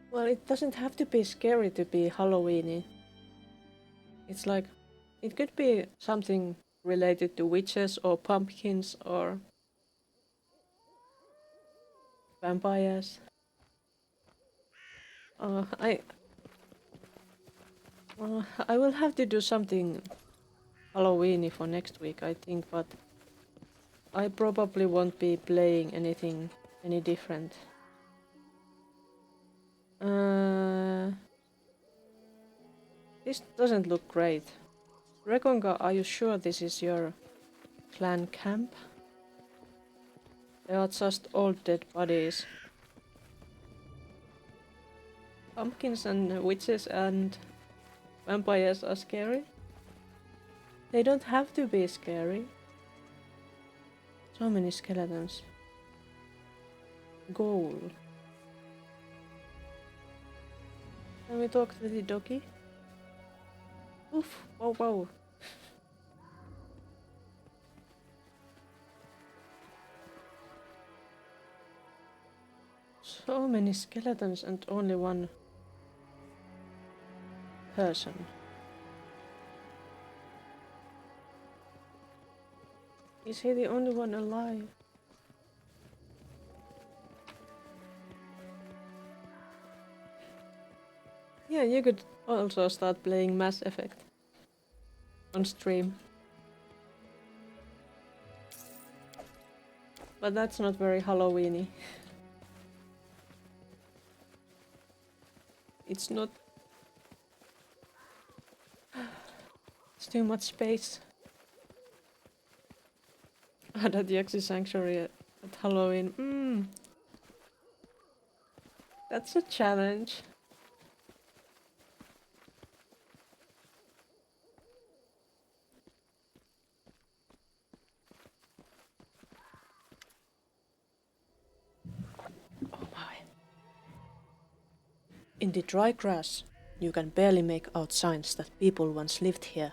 S1: Well, it doesn't have to be scary to be Halloweeny. It's like, it could be something related to witches or pumpkins or vampires. I will have to do something Halloweeny for next week, I think, but I probably won't be playing anything any different. This doesn't look great. Rekonga, are you sure this is your clan camp? They are just all dead bodies. Pumpkins and witches and vampires are scary? They don't have to be scary. So many skeletons. Goal. Can we talk to the doggy? Oof, wow, wow. So many skeletons and only one person. Is he the only one alive? Yeah, you could also start playing Mass Effect on stream. But that's not very Halloweeny. It's not... It's too much space. Adatyak's Sanctuary at Halloween. That's a challenge. Oh my. In the dry grass, you can barely make out signs that people once lived here.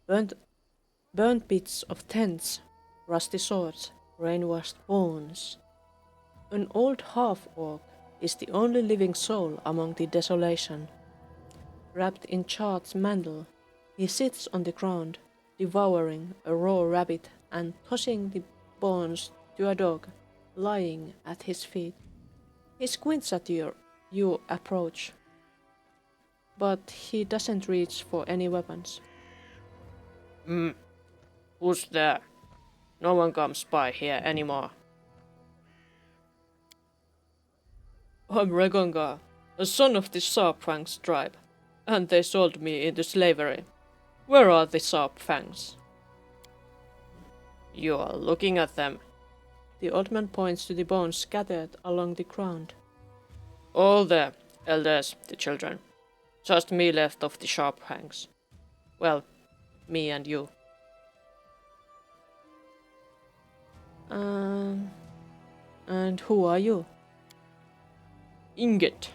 S1: Burnt bits of tents, rusty swords, rain-washed bones. An old half-orc is the only living soul among the desolation. Wrapped in charred mantle, he sits on the ground, devouring a raw rabbit and tossing the bones to a dog lying at his feet. He squints at you approach, but he doesn't reach for any weapons. Who's there? No one comes by here anymore. I'm Regonga, a son of the Sharpfangs tribe, and they sold me into slavery. Where are the Sharpfangs? You are looking at them. The old man points to the bones scattered along the ground. All there, elders, the children. Just me left of the Sharpfangs. Well, me and you. And who are you? Inget,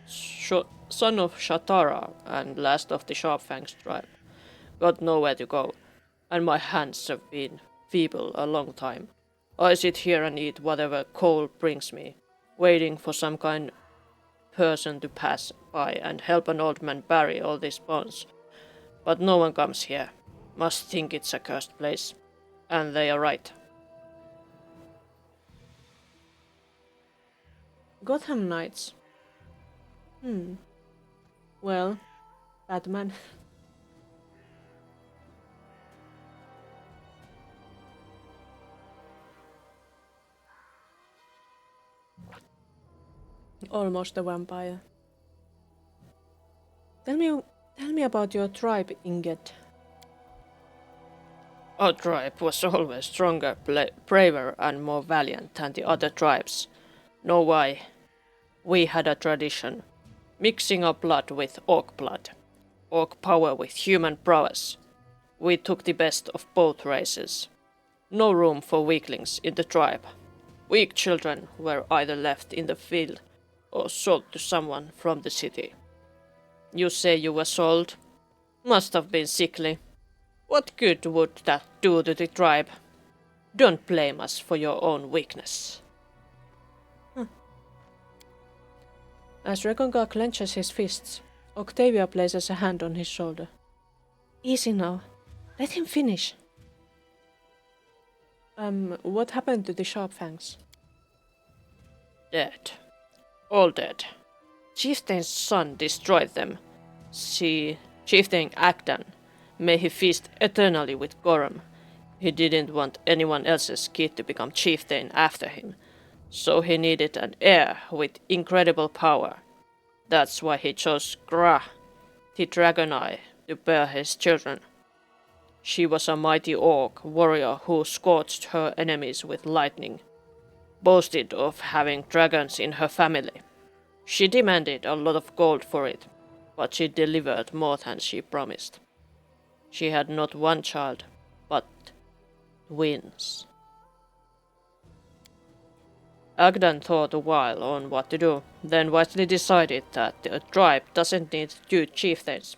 S1: son of Shatara and last of the Sharpfangs tribe. Got nowhere to go, and my hands have been feeble a long time. I sit here and eat whatever cold brings me, waiting for some kind person to pass by and help an old man bury all these bones. But no one comes here. Must think it's a cursed place. And they are right. Gotham Knights. Well, Batman. Almost a vampire. Tell me about your tribe, Inget. Our tribe was always stronger, braver, and more valiant than the other tribes. Know why? We had a tradition, mixing our blood with orc blood, orc power with human prowess. We took the best of both races. No room for weaklings in the tribe. Weak children were either left in the field or sold to someone from the city. You say you were sold? Must have been sickly. What good would that do to the tribe? Don't blame us for your own weakness. As Regonga clenches his fists, Octavia places a hand on his shoulder. Easy now. Let him finish. What happened to the Sharpfangs? Dead. All dead. Chieftain's son destroyed them. See, Chieftain Agdan, may he feast eternally with Gorum. He didn't want anyone else's kid to become chieftain after him, so he needed an heir with incredible power. That's why he chose Gra, the Dragon Eye, to bear his children. She was a mighty orc warrior who scorched her enemies with lightning, boasted of having dragons in her family. She demanded a lot of gold for it, but she delivered more than she promised. She had not one child, but twins. Agdan thought a while on what to do, then wisely decided that the tribe doesn't need 2 chieftains.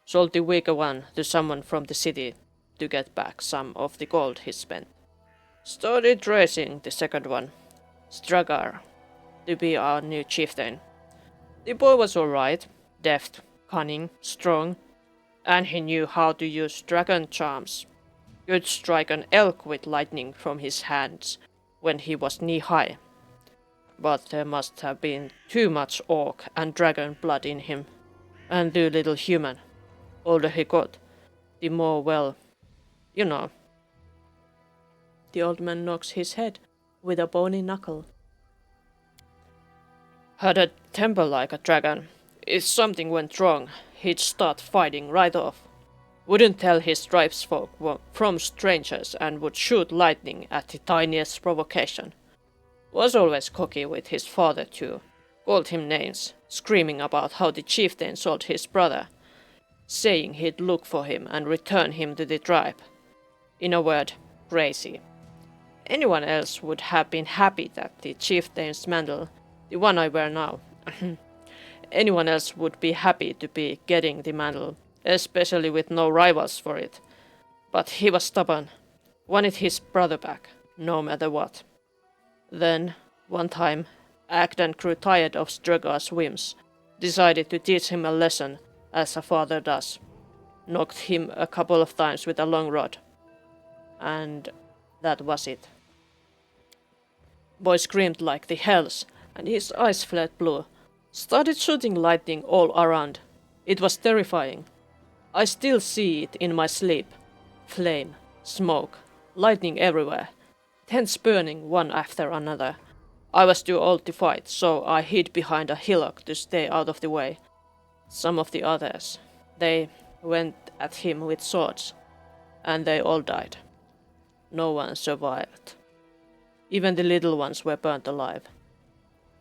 S1: Sold the weaker one to someone from the city to get back some of the gold he spent. Started raising the second one, Stragar, to be our new chieftain. The boy was alright, deft, cunning, strong, and he knew how to use dragon charms. Could strike an elk with lightning from his hands when he was knee-high. But there must have been too much orc and dragon blood in him, and too little human. Older he got, the more well, you know. The old man knocks his head with a bony knuckle. Had a temper like a dragon. If something went wrong, he'd start fighting right off. Wouldn't tell his tribesfolk from strangers and would shoot lightning at the tiniest provocation. Was always cocky with his father too. Called him names, screaming about how the chieftain sold his brother, saying he'd look for him and return him to the tribe. In a word, crazy. Anyone else would have been happy that the chieftain's mantle, the one I wear now, anyone else would be happy to be getting the mantle, especially with no rivals for it. But he was stubborn, wanted his brother back, no matter what. Then, one time, Agdan grew tired of Stragar's whims, decided to teach him a lesson, as a father does. Knocked him a couple of times with a long rod. And that was it. Boy screamed like the hells, and his eyes fled blue. Started shooting lightning all around. It was terrifying. I still see it in my sleep. Flame, smoke, lightning everywhere. Tents burning one after another. I was too old to fight, so I hid behind a hillock to stay out of the way. Some of the others, they went at him with swords, and they all died. No one survived. Even the little ones were burnt alive.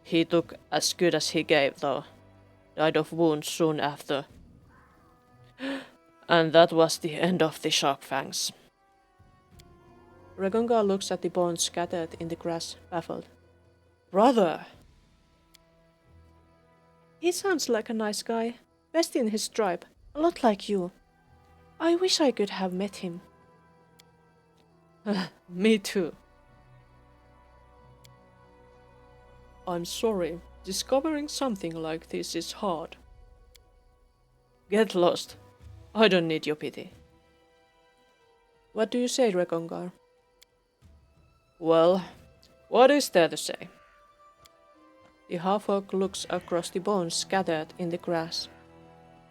S1: He took as good as he gave, though. Died of wounds soon after. And that was the end of the shark fangs. Ragonga looks at the bones scattered in the grass, baffled. Brother! He sounds like a nice guy. Best in his tribe. A lot like you. I wish I could have met him. Me too. I'm sorry. Discovering something like this is hard. Get lost. I don't need your pity. What do you say, Ragongar? Well, what is there to say? The half-orc looks across the bones scattered in the grass.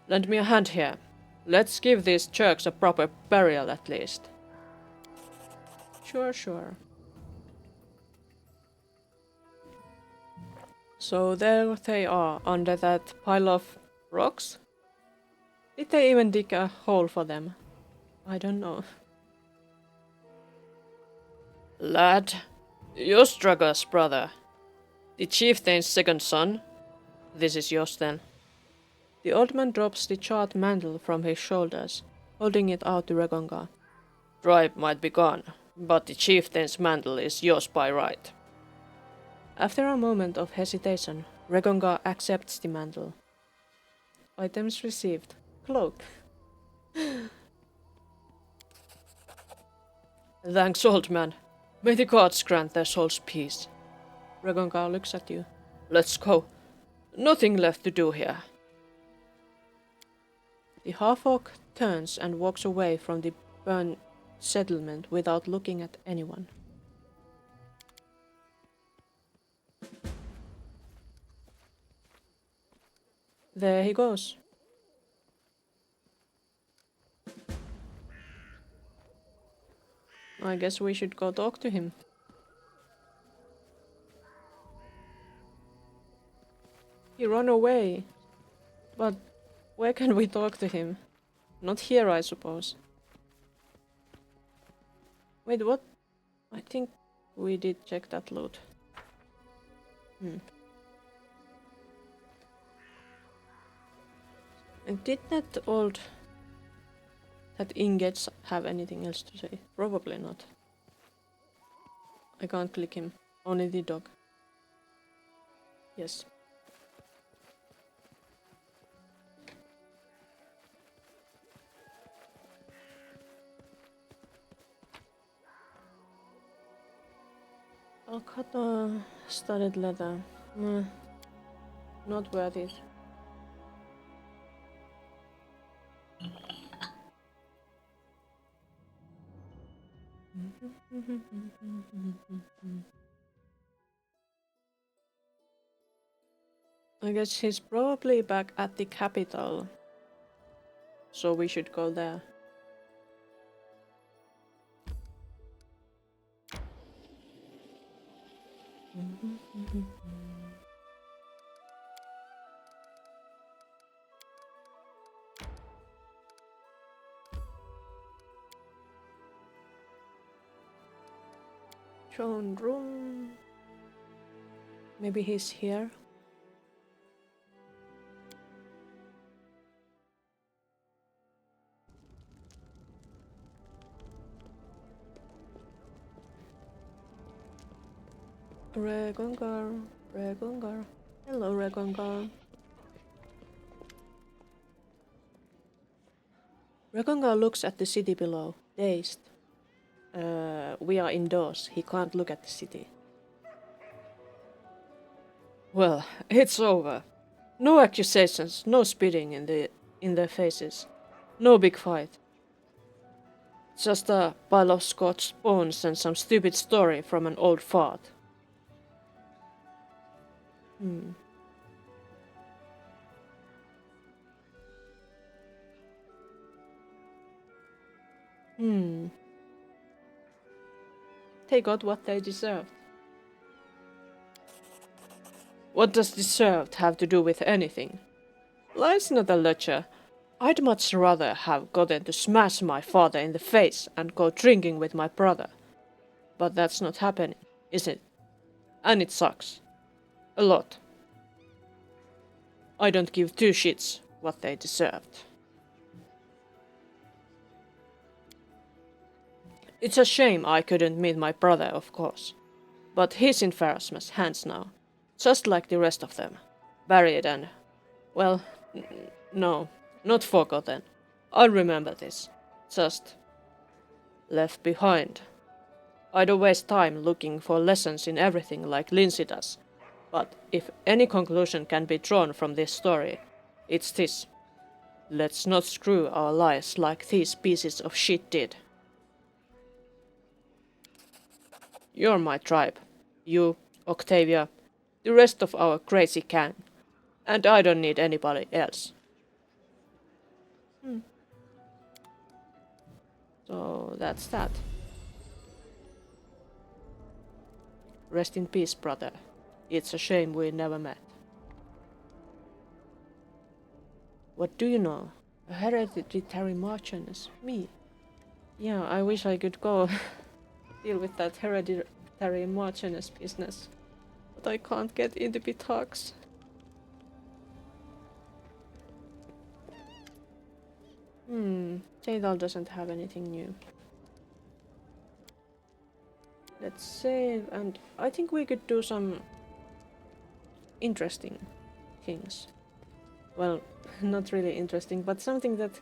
S1: Lend me a hand here. Let's give these jerks a proper burial at least. Sure. So there they are, under that pile of rocks? Did they even dig a hole for them? I don't know. Lad, you're Stragar's brother. The chieftain's second son. This is yours then. The old man drops the charred mantle from his shoulders, holding it out to Ragonga. Tribe might be gone, but the chieftain's mantle is yours by right. After a moment of hesitation, Ragonga accepts the mantle. Items received. Cloak. Thanks, old man. May the gods grant their souls peace. Ragonga looks at you. Let's go. Nothing left to do here. The half-orc turns and walks away from the burned settlement without looking at anyone. There he goes. I guess we should go talk to him. He ran away. But where can we talk to him? Not here, I suppose. Wait, what? I think we did check that loot. And did that ingots have anything else to say? Probably not. I can't click him. Only the dog. Yes. I'll cut a studded leather. Not worth it. I guess he's probably back at the capital. So we should go there. Throne room. Maybe he's here. Regongar, Regongar. Hello, Regongar. Regongar looks at the city below, dazed. We are indoors. He can't look at the city. Well, it's over. No accusations, no spitting in their faces. No big fight. Just a pile of Scotch bones and some stupid story from an old fart. They got what they deserved. What does deserved have to do with anything? Life's not a lecture. I'd much rather have gotten to smash my father in the face and go drinking with my brother. But that's not happening, is it? And it sucks. A lot. I don't give two shits what they deserved. It's a shame I couldn't meet my brother, of course. But he's in Pharasma's hands now. Just like the rest of them. Buried and... well, no, not forgotten. I'll remember this. Just... left behind. I don't waste time looking for lessons in everything like Lindsay does. But if any conclusion can be drawn from this story, it's this. Let's not screw our lives like these pieces of shit did. You're my tribe. You, Octavia, the rest of our crazy gang. And I don't need anybody else. So that's that. Rest in peace, brother. It's a shame we never met. What do you know? A hereditary marchioness? Me? Yeah, I wish I could go deal with that hereditary marchioness business. But I can't get into Pitocks. Jadal doesn't have anything new. Let's save, and I think we could do some interesting things. Well, not really interesting, but something that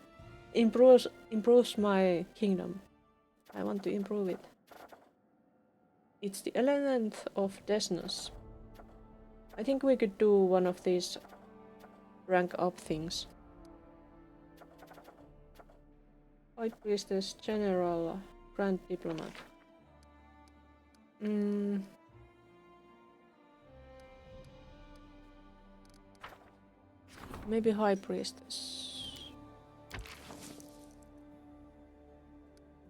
S1: improves my kingdom. I want to improve it. It's the element of Desnos. I think we could do one of these rank up things. High Priestess, General, Grand Diplomat. Maybe High Priestess.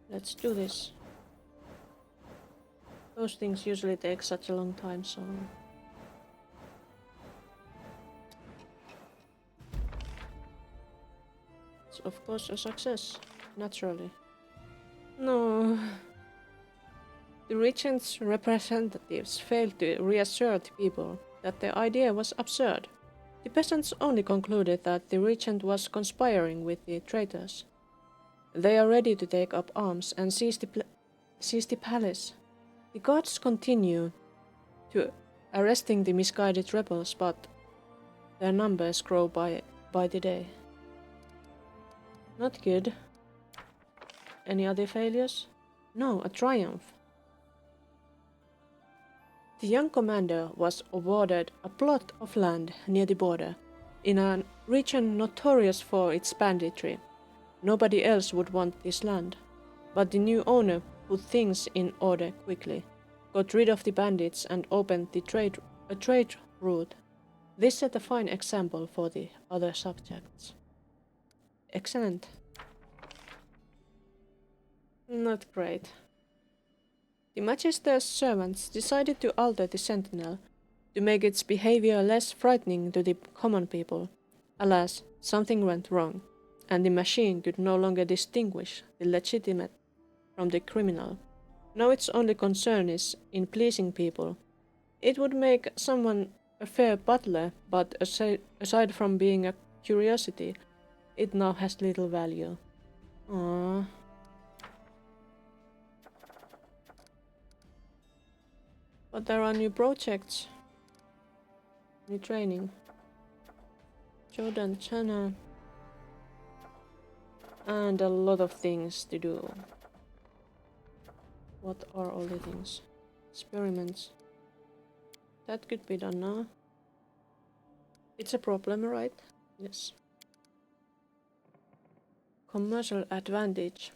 S1: Let's do this. Those things usually take such a long time, so... it's of course a success, naturally. No... The regent's representatives failed to reassure the people that the idea was absurd. The peasants only concluded that the regent was conspiring with the traitors. They are ready to take up arms and seize the palace. The guards continue to arresting the misguided rebels, but their numbers grow by the day. Not good. Any other failures? No, a triumph. The young commander was awarded a plot of land near the border, in a region notorious for its banditry. Nobody else would want this land, but the new owner put things in order quickly, got rid of the bandits and opened a trade route. This set a fine example for the other subjects. Excellent. Not great. The Magister's servants decided to alter the Sentinel to make its behavior less frightening to the common people. Alas, something went wrong, and the machine could no longer distinguish the legitimate from the criminal. Now its only concern is in pleasing people. It would make someone a fair butler, but aside from being a curiosity, it now has little value. Aww. But there are new projects. New training. Jordan channel. And a lot of things to do. What are all the things? Experiments. That could be done now. It's a problem, right? Yes. Commercial advantage.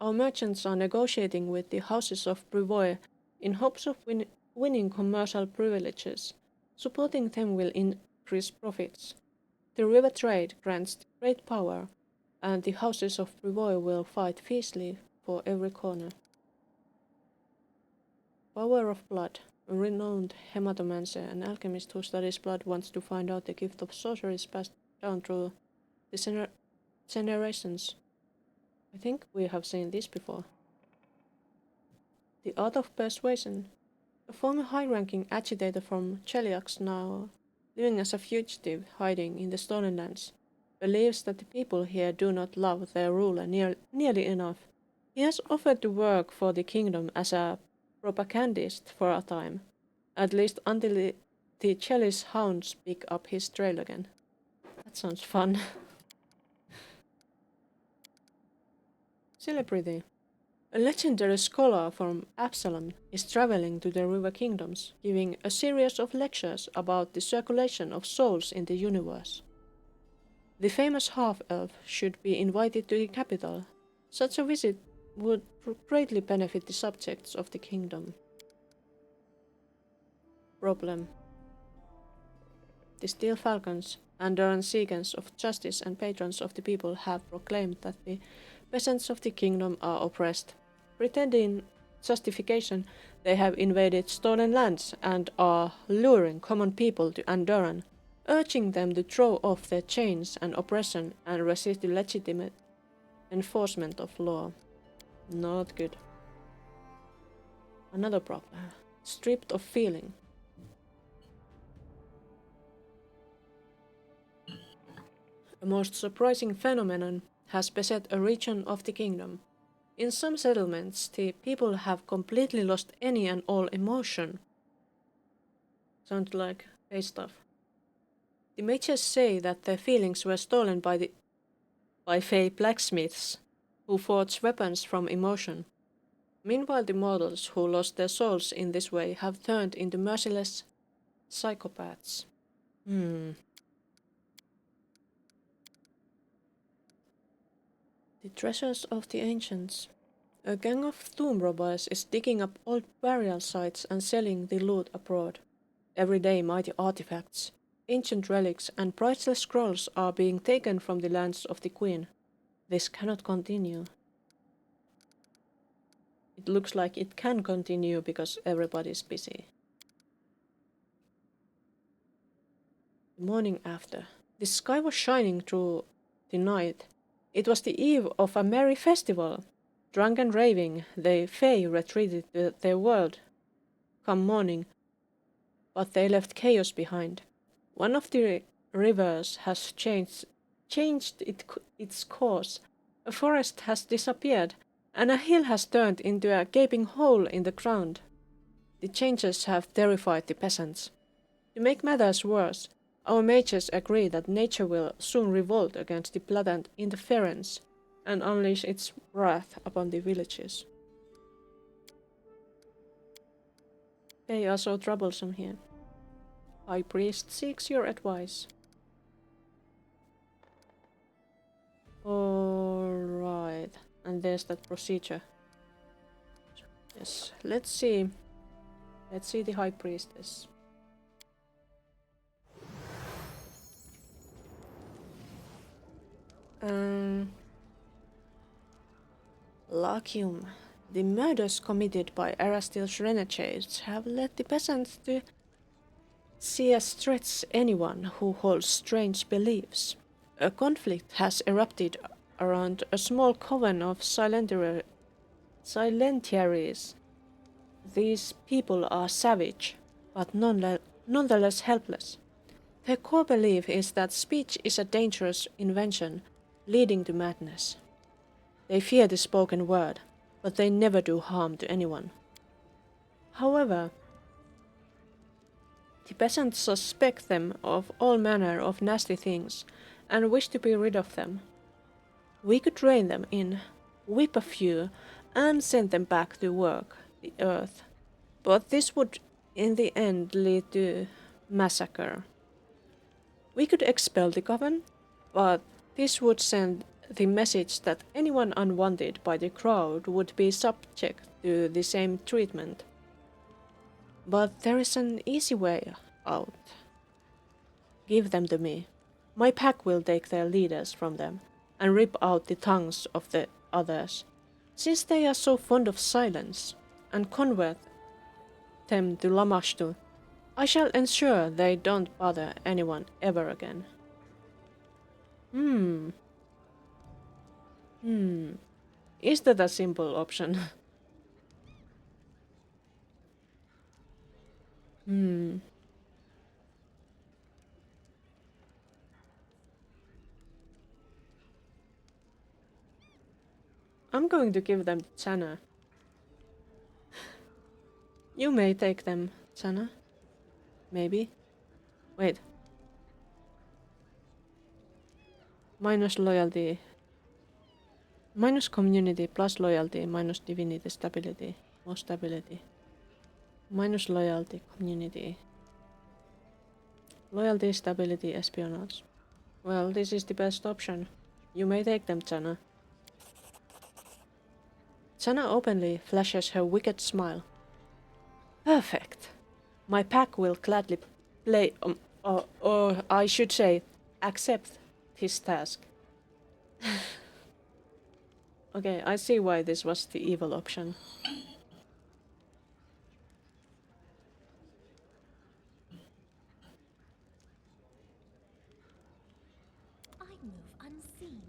S1: Our merchants are negotiating with the houses of Brevoy in hopes of winning commercial privileges. Supporting them will increase profits. The river trade grants great power, and the houses of Brevoy will fight fiercely for every corner. Power of blood. A renowned hematomancer and alchemist who studies blood wants to find out the gift of sorcery is passed down through the generations. I think we have seen this before. The art of persuasion. A former high-ranking agitator from Cheliax, now living as a fugitive hiding in the Stolen Lands, believes that the people here do not love their ruler nearly enough. He has offered to work for the kingdom as a propagandist for a time, at least until the Chalice hounds pick up his trail again. That sounds fun. Celebrity. A legendary scholar from Absalom is traveling to the River Kingdoms, giving a series of lectures about the circulation of souls in the universe. The famous half-elf should be invited to the capital. Such a visit would greatly benefit the subjects of the kingdom. Problem. The Steel Falcons, Andorran Seagans of Justice and patrons of the people, have proclaimed that the peasants of the kingdom are oppressed. Pretending justification, they have invaded stolen lands and are luring common people to Andorran, urging them to throw off their chains and oppression and resist the legitimate enforcement of law. Not good. Another problem. Stripped of feeling. A most surprising phenomenon has beset a region of the kingdom. In some settlements, the people have completely lost any and all emotion. Sounds like face stuff. The mages say that their feelings were stolen by fey blacksmiths, who forge weapons from emotion. Meanwhile, the mortals who lost their souls in this way have turned into merciless psychopaths. The treasures of the ancients. A gang of tomb robbers is digging up old burial sites and selling the loot abroad. Every day mighty artifacts, ancient relics and priceless scrolls are being taken from the lands of the Queen. This cannot continue. It looks like it can continue because everybody's busy. The morning after. The sky was shining through the night. It was the eve of a merry festival. Drunk and raving, the Fae retreated to their world come morning, but they left chaos behind. One of the rivers has changed its course. A forest has disappeared, and a hill has turned into a gaping hole in the ground. The changes have terrified the peasants. To make matters worse, our mages agree that nature will soon revolt against the blatant interference and unleash its wrath upon the villages. They are so troublesome here. High Priest seeks your advice. Alright, and there's that procedure. Yes, let's see. Let's see the High Priestess. Lacium. The murders committed by Erastil's renegades have led the peasants to see as threats anyone who holds strange beliefs. A conflict has erupted around a small coven of silentiaries. These people are savage, but nonetheless helpless. Their core belief is that speech is a dangerous invention, leading to madness. They fear the spoken word, but they never do harm to anyone. However, the peasants suspect them of all manner of nasty things and wish to be rid of them. We could rein them in, whip a few, and send them back to work the earth. But this would in the end lead to massacre. We could expel the coven, but this would send the message that anyone unwanted by the crowd would be subject to the same treatment. But there is an easy way out. Give them to me. My pack will take their leaders from them and rip out the tongues of the others, since they are so fond of silence, and convert them to Lamashtu. I shall ensure they don't bother anyone ever again. Is that a simple option? I'm going to give them to Chana. You may take them, Chana. Maybe. Wait. Minus loyalty. Minus community plus loyalty minus divinity stability. More stability. Minus loyalty, community. Loyalty, stability, espionage. Well, this is the best option. You may take them, Chana. Chana openly flashes her wicked smile. Perfect. My pack will gladly play, or I should say, accept his task. Okay, I see why this was the evil option.
S7: I move unseen.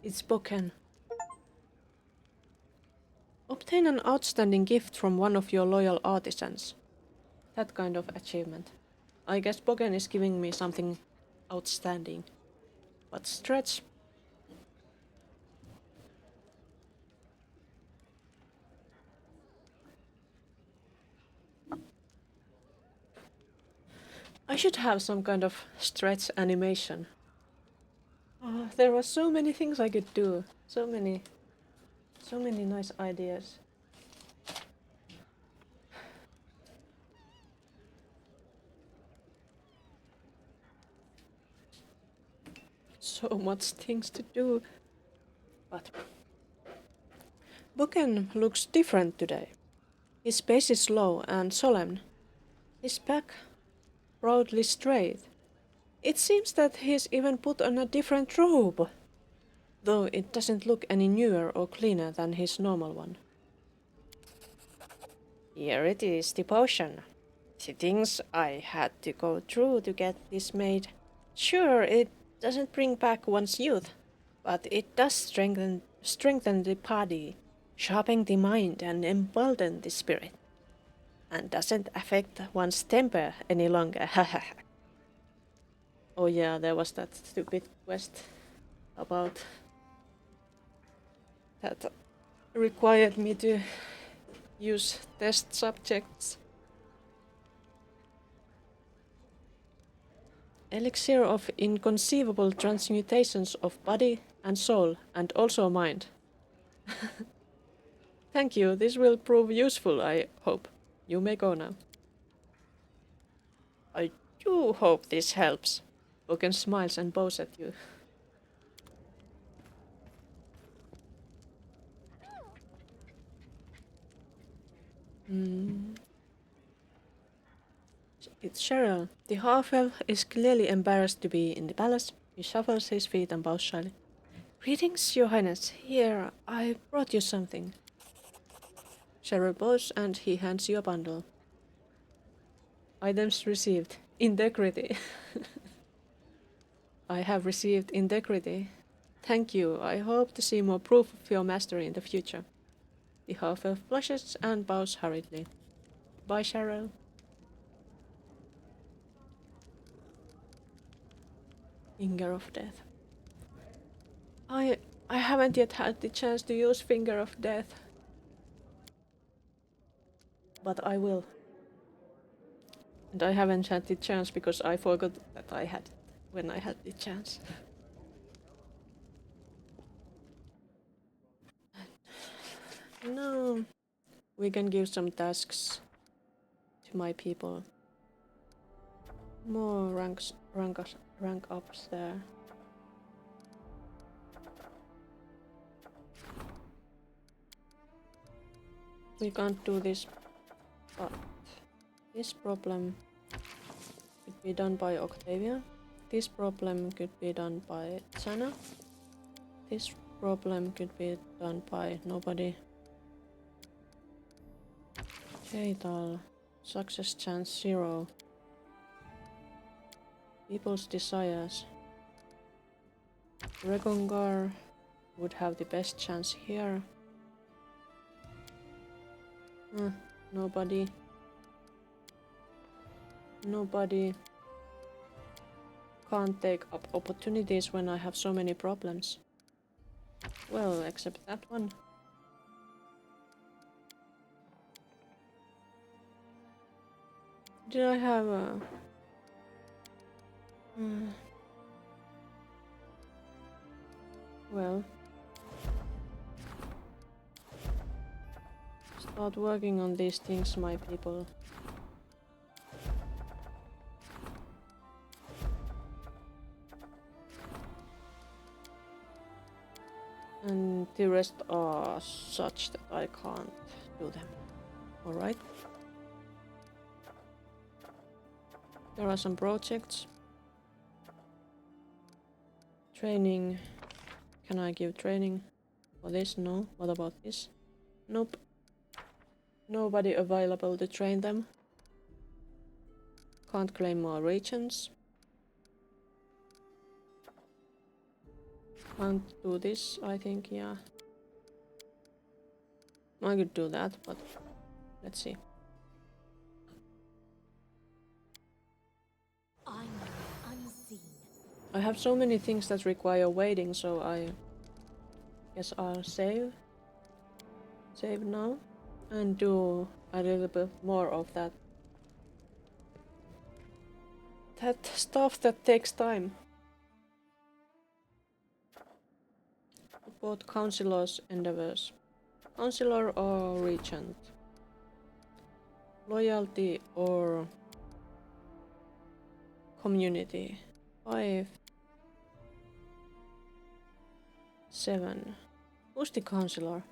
S1: It's Boken. Obtain an outstanding gift from one of your loyal artisans. That kind of achievement. I guess Boken is giving me something outstanding. But stretch. I should have some kind of stretch animation. Oh, there were so many things I could do. So many nice ideas. So much things to do. But Boken looks different today. His pace is slow and solemn. His back proudly straight. It seems that he's even put on a different robe, though it doesn't look any newer or cleaner than his normal one. Here it is, the potion. The things I had to go through to get this made. Sure, it doesn't bring back one's youth, but it does strengthen the body, sharpen the mind and embolden the spirit, and doesn't affect one's temper any longer. Oh yeah, there was that stupid quest about that required me to use test subjects. Elixir of inconceivable transmutations of body and soul, and also mind. Thank you, this will prove useful, I hope. You may go now. I do hope this helps. Boken smiles and bows at you. It's Cheryl. The half-elf is clearly embarrassed to be in the palace. He shuffles his feet and bows shyly. Greetings, your highness. Here, I brought you something. Cheryl bows and he hands you a bundle. Items received. Integrity. I have received integrity. Thank you. I hope to see more proof of your mastery in the future. The half-elf blushes and bows hurriedly. Bye, Cheryl. Finger of Death. I haven't yet had the chance to use Finger of Death. But I will. And I haven't had the chance because I forgot that I had it when I had the chance. No. We can give some tasks to my people. More rank ups there. We can't do this, but this problem could be done by Octavia. This problem could be done by Sana. This problem could be done by nobody. Fatal. Success chance 0. People's desires. Regongar would have the best chance here. Nobody. Nobody. Can't take up opportunities when I have so many problems. Well, except that one. Did I have a... Well... Start working on these things, my people. And the rest are such that I can't do them. Alright. There are some projects. Training. Can I give training for this? No. What about this? Nope. Nobody available to train them. Can't claim more regions. Can't do this, I think, yeah. I could do that, but let's see.
S7: I move unseen.
S1: I have so many things that require waiting, so I guess I'll save. Save now. And do a little bit more of that. That stuff that takes time. Support Councilor's endeavors. Councilor or Regent. Loyalty or community. 5. 7. Who's the Councilor?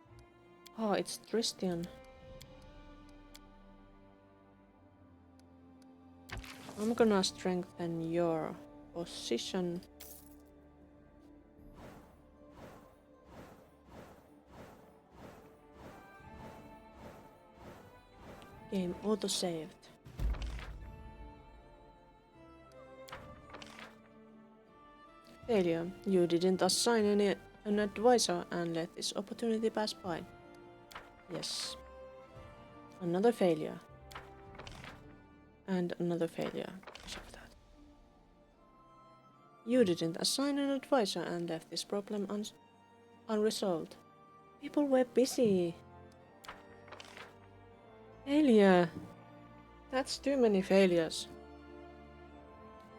S1: Oh, it's Tristian. I'm gonna strengthen your position. Game auto-saved. Failure. You didn't assign an advisor and let this opportunity pass by. Yes. Another failure. And another failure because of that. You didn't assign an advisor and left this problem unresolved. People were busy. Failure. That's too many failures.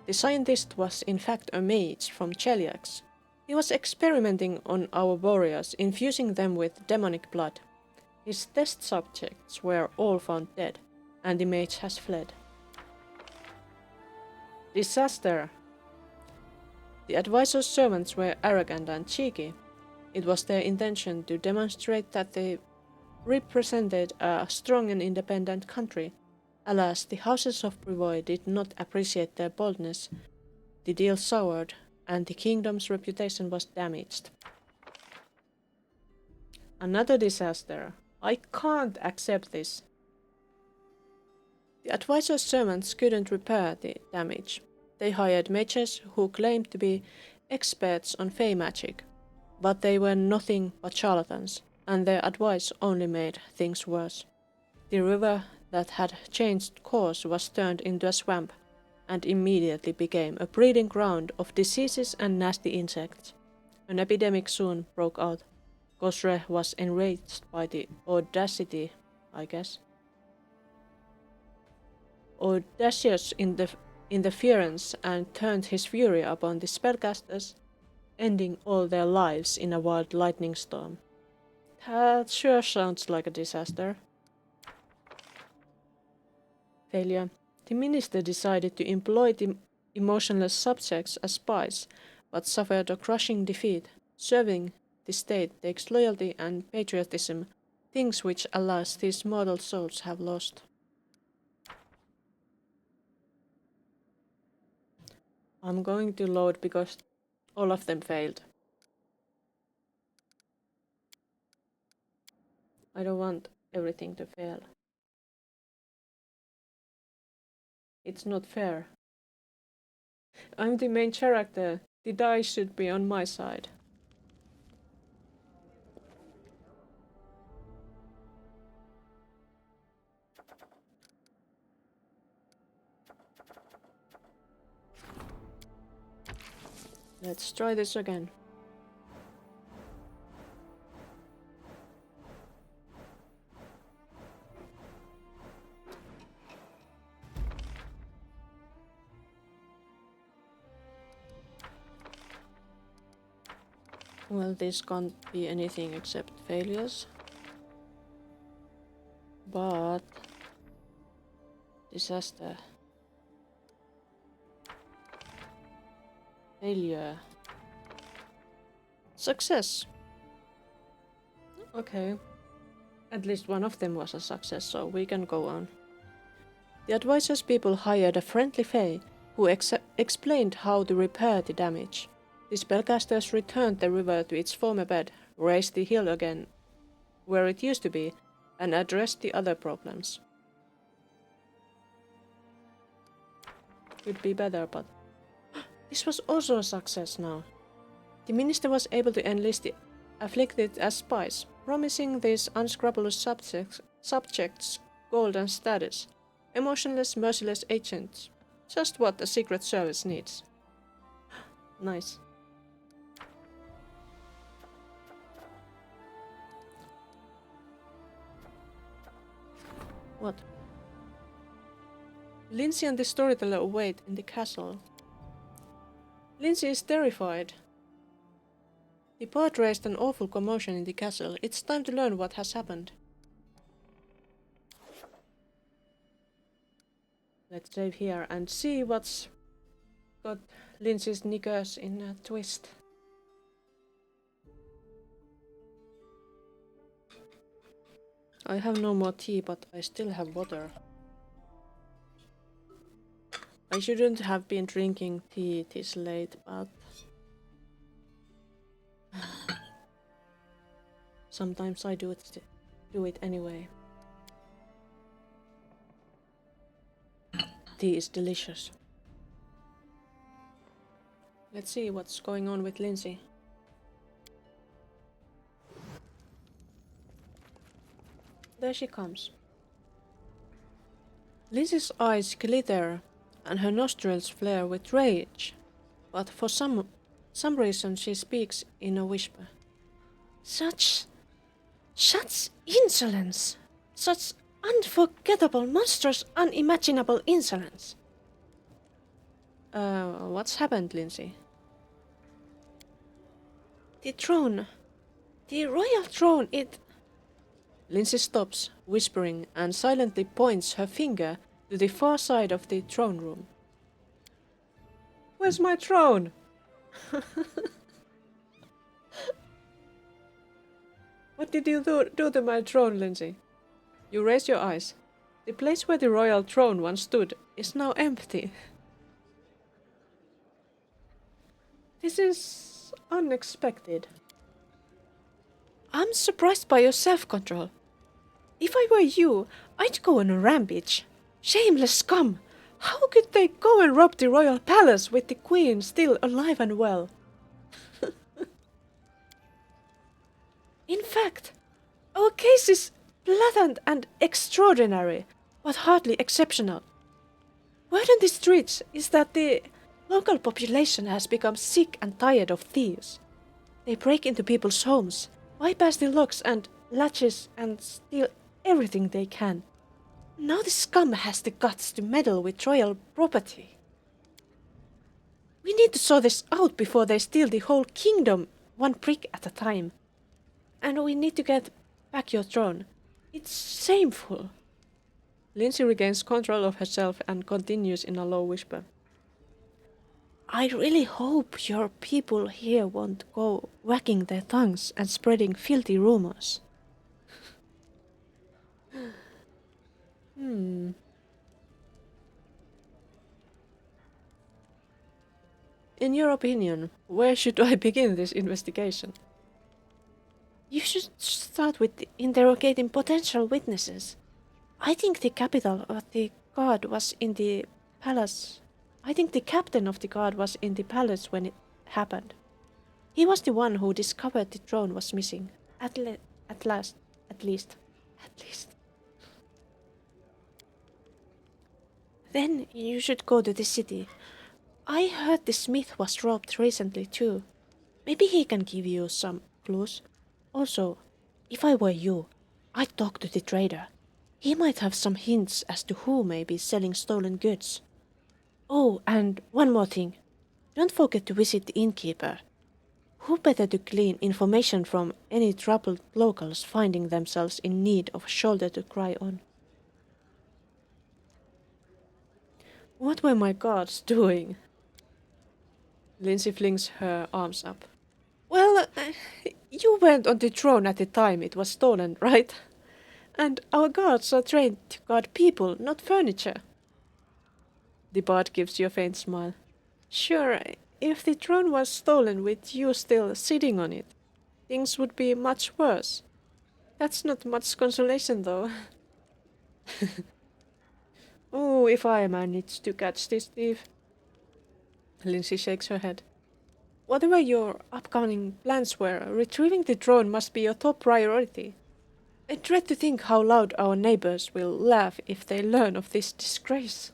S1: The scientist was in fact a mage from Cheliax. He was experimenting on our warriors, infusing them with demonic blood. His test subjects were all found dead, and the mage has fled. Disaster. The advisor's servants were arrogant and cheeky. It was their intention to demonstrate that they represented a strong and independent country. Alas, the houses of Brevoy did not appreciate their boldness. The deal soured, and the kingdom's reputation was damaged. Another disaster. I can't accept this. The advisor's servants couldn't repair the damage. They hired mages who claimed to be experts on fey magic, but they were nothing but charlatans, and their advice only made things worse. The river that had changed course was turned into a swamp, and immediately became a breeding ground of diseases and nasty insects. An epidemic soon broke out. Gosre was enraged by the audacity, audacious interference, and turned his fury upon the spellcasters, ending all their lives in a wild lightning storm. That sure sounds like a disaster. Failure. The minister decided to employ the emotionless subjects as spies, but suffered a crushing defeat. Serving the state takes loyalty and patriotism, things which, alas, these mortal souls have lost. I'm going to load because all of them failed. I don't want everything to fail. It's not fair. I'm the main character. The die should be on my side. Let's try this again. Well, this can't be anything except failures. But disaster. Failure. Success. Okay. At least one of them was a success, so we can go on. The advisor's people hired a friendly fae who explained how to repair the damage. The spellcasters returned the river to its former bed, raised the hill again where it used to be, and addressed the other problems. Could be better, but this was also a success now. The minister was able to enlist the afflicted as spies, promising these unscrupulous subjects gold and status. Emotionless, merciless agents. Just what the Secret Service needs. Nice. What? Lindsay and the storyteller await in the castle. Lindsay is terrified. The poet raised an awful commotion in the castle. It's time to learn what has happened. Let's save here and see what's got Lindsay's knickers in a twist. I have no more tea, but I still have water. I shouldn't have been drinking tea this late, but sometimes I do it anyway. Tea is delicious. Let's see what's going on with Lindsay. There she comes. Lindsay's eyes glitter and her nostrils flare with rage, but for some reason she speaks in a whisper. Such insolence! Such Unforgettable, monstrous, unimaginable insolence. What's happened, Lindsay? The throne. The royal throne, it... Lindsay stops, whispering, and silently points her finger to the far side of the throne room. Where's my throne? What did you do to my throne, Lindsay? You raise your eyes. The place where the royal throne once stood is now empty. This is unexpected. I'm surprised by your self-control. If I were you, I'd go on a rampage. Shameless scum! How could they go and rob the royal palace with the queen still alive and well? In fact, our case is blatant and extraordinary, but hardly exceptional. Word on the streets is that the local population has become sick and tired of thieves. They break into people's homes, bypass the locks and latches and steal everything they can. Now the scum has the guts to meddle with royal property. We need to sort this out before they steal the whole kingdom, one brick at a time. And we need to get back your throne. It's shameful. Lindsay regains control of herself and continues in a low whisper. I really hope your people here won't go wagging their tongues and spreading filthy rumors. In your opinion, where should I begin this investigation? You should start with interrogating potential witnesses. I think the capital of the guard was in the palace. I think the captain of the guard was in the palace when it happened. He was the one who discovered the throne was missing. At least. Then you should go to the city. I heard the smith was robbed recently too. Maybe he can give you some clues. Also, if I were you, I'd talk to the trader. He might have some hints as to who may be selling stolen goods. Oh, and one more thing. Don't forget to visit the innkeeper. Who better to glean information from any troubled locals finding themselves in need of a shoulder to cry on? What were my guards doing? Lindsay flings her arms up. Well, you weren't on the throne at the time it was stolen, right? And our guards are trained to guard people, not furniture. The bard gives you a faint smile. Sure, if the throne was stolen with you still sitting on it, things would be much worse. That's not much consolation, though. Oh, if I manage to catch this thief. Lindsay shakes her head. Whatever your upcoming plans were, retrieving the throne must be your top priority. I dread to think how loud our neighbors will laugh if they learn of this disgrace.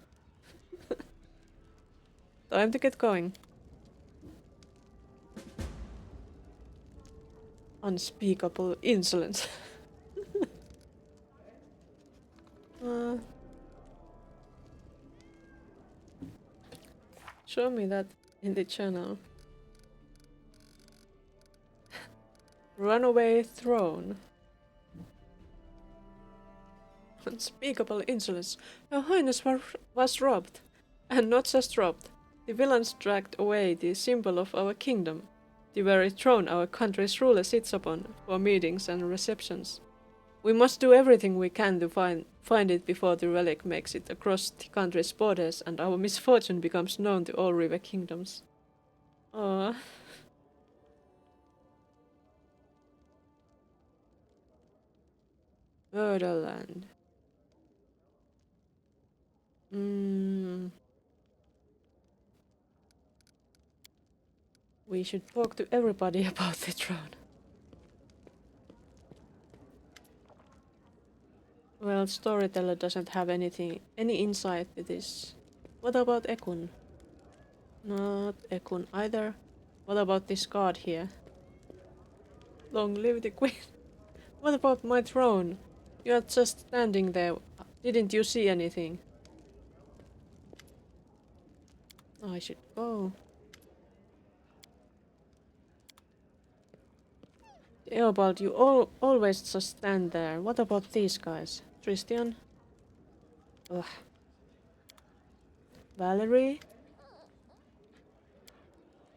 S1: Time to get going. Unspeakable insolence. Show me that in the channel. Runaway throne. Unspeakable insolence. Her Highness was robbed. And not just robbed. The villains dragged away the symbol of our kingdom. The very throne our country's ruler sits upon for meetings and receptions. We must do everything we can to find it before the relic makes it across the country's borders and our misfortune becomes known to all river kingdoms. Ah. Murderland. We should talk to everybody about the throne. Well, storyteller doesn't have any insight to this. What about Ekun? Not Ekun either. What about this guard here? Long live the queen. What about my throne? You're just standing there. Didn't you see anything? I should go. Eobald, you always just stand there. What about these guys? Christian? Ugh. Valerie?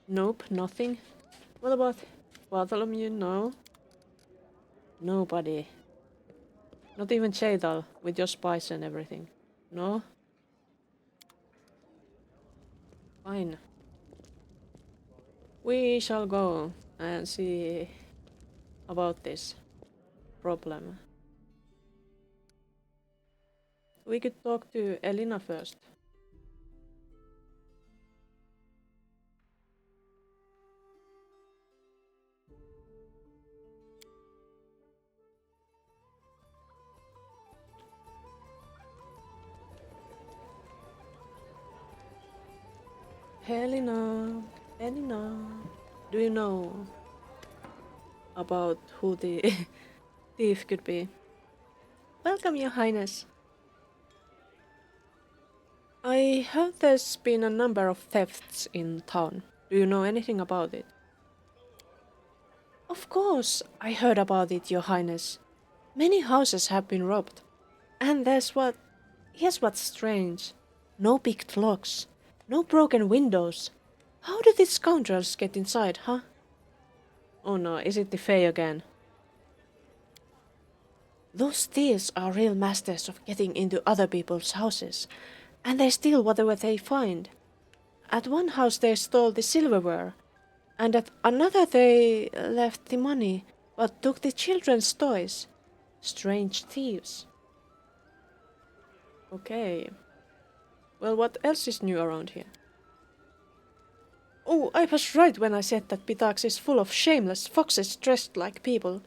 S1: Nope, nothing. What about Bartholomew? No. Nobody. Not even Chetal, with your spice and everything. No? Fine. We shall go and see about this problem. We could talk to Elena first. Helena, Elena, do you know about who the thief could be? Welcome, Your Highness. I heard there's been a number of thefts in town. Do you know anything about it? Of course, I heard about it, Your Highness. Many houses have been robbed. And here's what's strange. No picked locks, no broken windows. How did these scoundrels get inside, huh? Oh no, is it the Fae again? Those thieves are real masters of getting into other people's houses, and they steal whatever they find. At one house they stole the silverware, and at another they left the money, but took the children's toys. Strange thieves. Okay. Well, what else is new around here? Oh, I was right when I said that Pitax is full of shameless foxes dressed like people.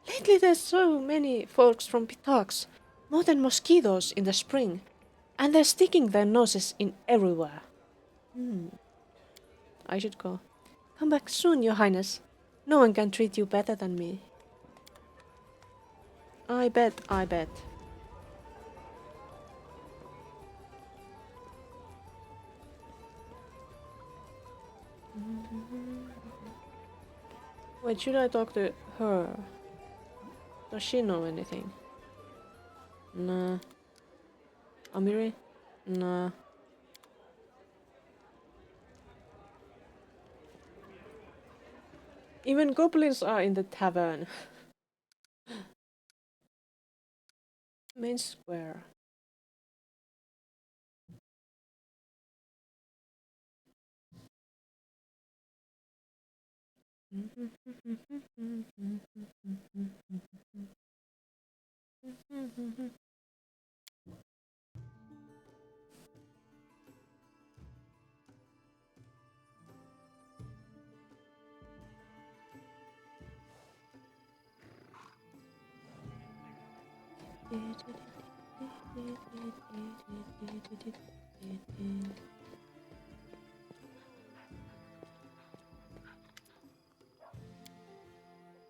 S1: Lately there's so many folks from Pitax, more than mosquitoes in the spring, and they're sticking their noses in everywhere. I should go. Come back soon, Your Highness. No one can treat you better than me. I bet, I bet. Wait, should I talk to her? Does she know anything? Nah. Amiri? Nah. Even goblins are in the tavern. Main square.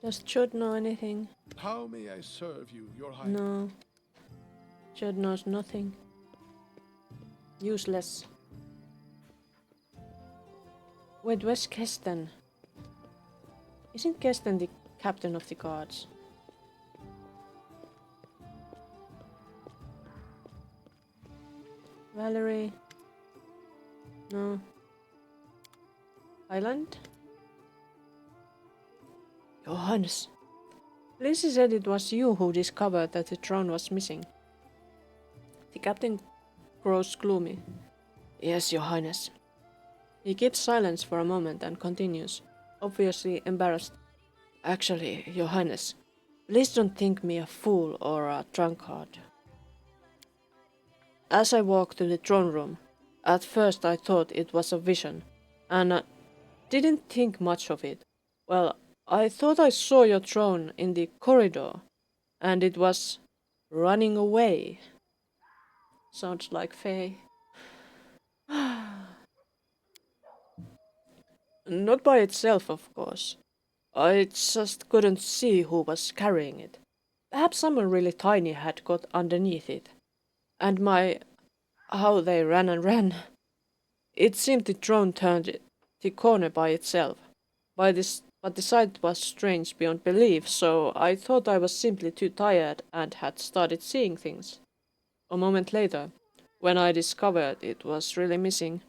S1: Does Chud know anything?
S8: How may I serve you, Your Highness?
S1: No. Chud knows nothing. Useless. Wait, where's Kesten? Isn't Kesten the captain of the guards? Valerie? No. Island? Your Highness. Lindsay said it was you who discovered that the throne was missing. The captain grows gloomy. Yes, Your Highness. He keeps silence for a moment and continues, obviously embarrassed. Actually, Your Highness, please don't think me a fool or a drunkard. As I walked to the throne room, at first I thought it was a vision, and didn't think much of it. Well, I thought I saw your throne in the corridor, and it was running away. Sounds like Faye. Not by itself, of course. I just couldn't see who was carrying it. Perhaps someone really tiny had got underneath it. And how they ran and ran. It seemed the drone turned the corner by itself. But the sight was strange beyond belief, so I thought I was simply too tired and had started seeing things. A moment later, when I discovered it was really missing,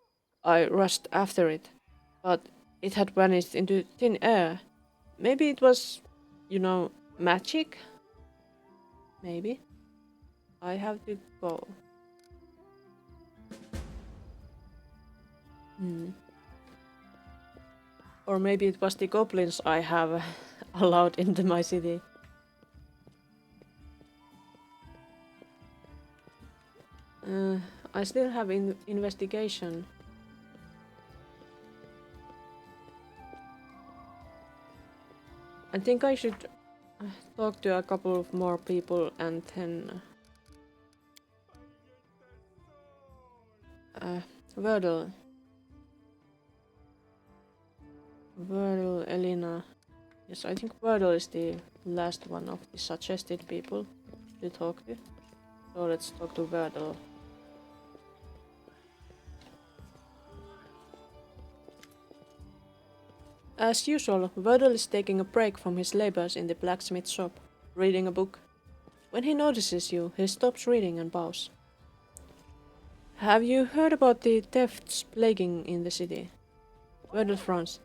S1: I rushed after it, but it had vanished into thin air. Maybe it was, magic? Maybe. I have to go. Or maybe it was the goblins I have allowed into my city. I still have investigation. I think I should talk to a couple of more people and then... Wordle. Wordle, Elena. Yes, I think Wordle is the last one of the suggested people to talk to. So let's talk to Wordle. As usual, Wordle is taking a break from his labors in the blacksmith shop, reading a book. When he notices you, he stops reading and bows. Have you heard about the thefts plaguing in the city? Wordle frowns.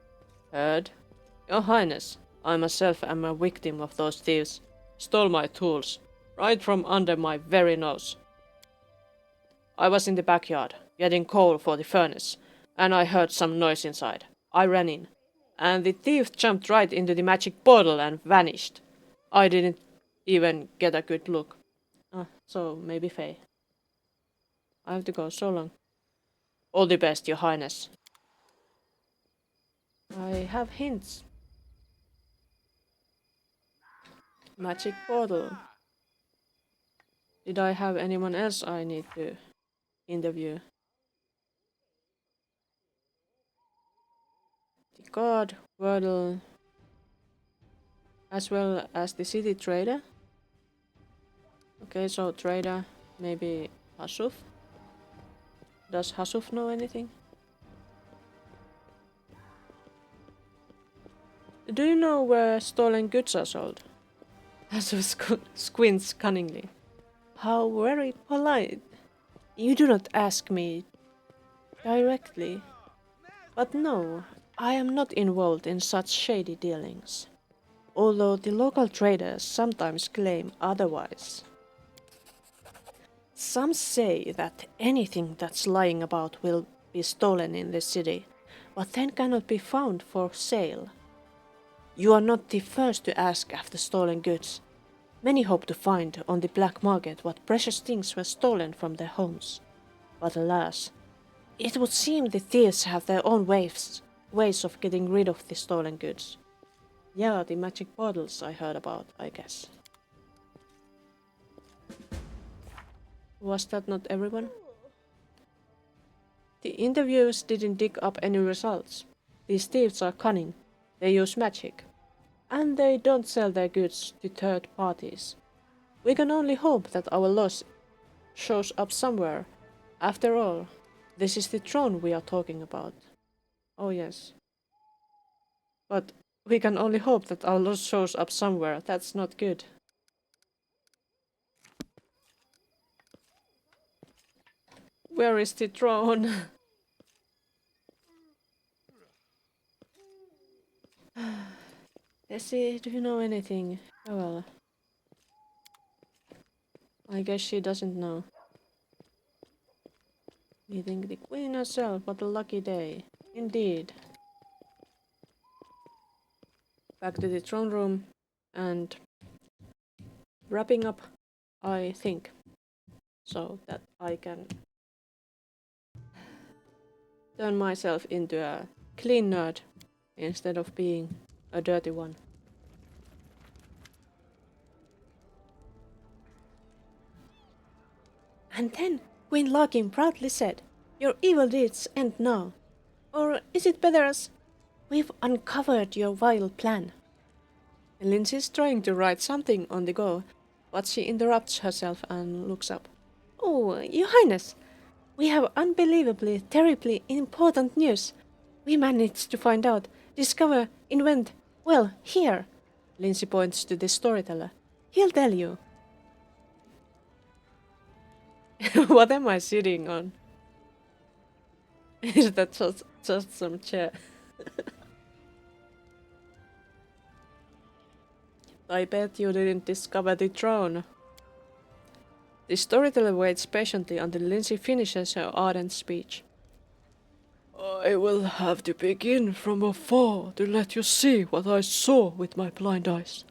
S1: Heard? Your Highness, I myself am a victim of those thieves. Stole my tools, right from under my very nose. I was in the backyard, getting coal for the furnace, and I heard some noise inside. I ran in, and the thief jumped right into the magic portal and vanished. I didn't even get a good look. So maybe Faye. I have to go, so long. All the best, Your Highness. I have hints. Magic portal. Did I have anyone else I need to interview? The guard, Wordle, as well as the city trader. Okay, so trader, maybe Hasuf. Does Hasuf know anything? Do you know where stolen goods are sold? Hasuf squints cunningly. How very polite. You do not ask me directly. But no, I am not involved in such shady dealings. Although the local traders sometimes claim otherwise. Some say that anything that's lying about will be stolen in this city, but then cannot be found for sale. You are not the first to ask after stolen goods. Many hope to find on the black market what precious things were stolen from their homes. But alas, it would seem the thieves have their own ways of getting rid of the stolen goods. Yeah, the magic bottles I heard about, I guess. Was that not everyone? The interviewers didn't dig up any results. These thieves are cunning, they use magic, and they don't sell their goods to third parties. We can only hope that our loss shows up somewhere. After all, this is the throne we are talking about. Oh yes. But we can only hope that our loss shows up somewhere. That's not good. Where is the throne? Tessie, do you know anything? Oh well. I guess she doesn't know. Meeting the queen herself, what a lucky day. Indeed. Back to the throne room and wrapping up, I think, so that I can turn myself into a clean nerd instead of being a dirty one. And then Queen Larkin proudly said, "Your evil deeds end now. Or is it better as, we've uncovered your vile plan." Lindsay's trying to write something on the go, but she interrupts herself and looks up. Oh, Your Highness, we have unbelievably, terribly important news. We managed to find out, discover, invent, well, here. Lindsay points to the storyteller. He'll tell you. What am I sitting on? Is that just some chair? I bet you didn't discover the throne. The storyteller waits patiently until Lindsay finishes her ardent speech. I will have to begin from afar to let you see what I saw with my blind eyes.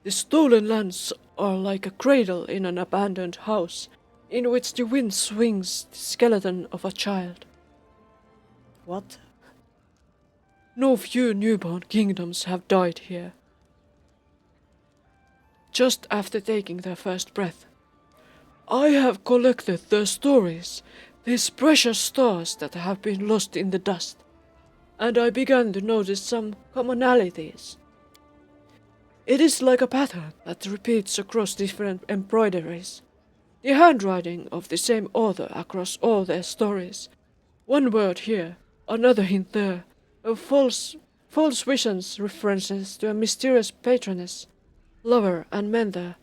S1: The stolen lands are like a cradle in an abandoned house, in which the wind swings the skeleton of a child. What? No few newborn kingdoms have died here. Just after taking their first breath. I have collected their stories, these precious stars that have been lost in the dust, and I began to notice some commonalities. It is like a pattern that repeats across different embroideries. The handwriting of the same author across all their stories. One word here, another hint there, of false visions references to a mysterious patroness, lover and mentor,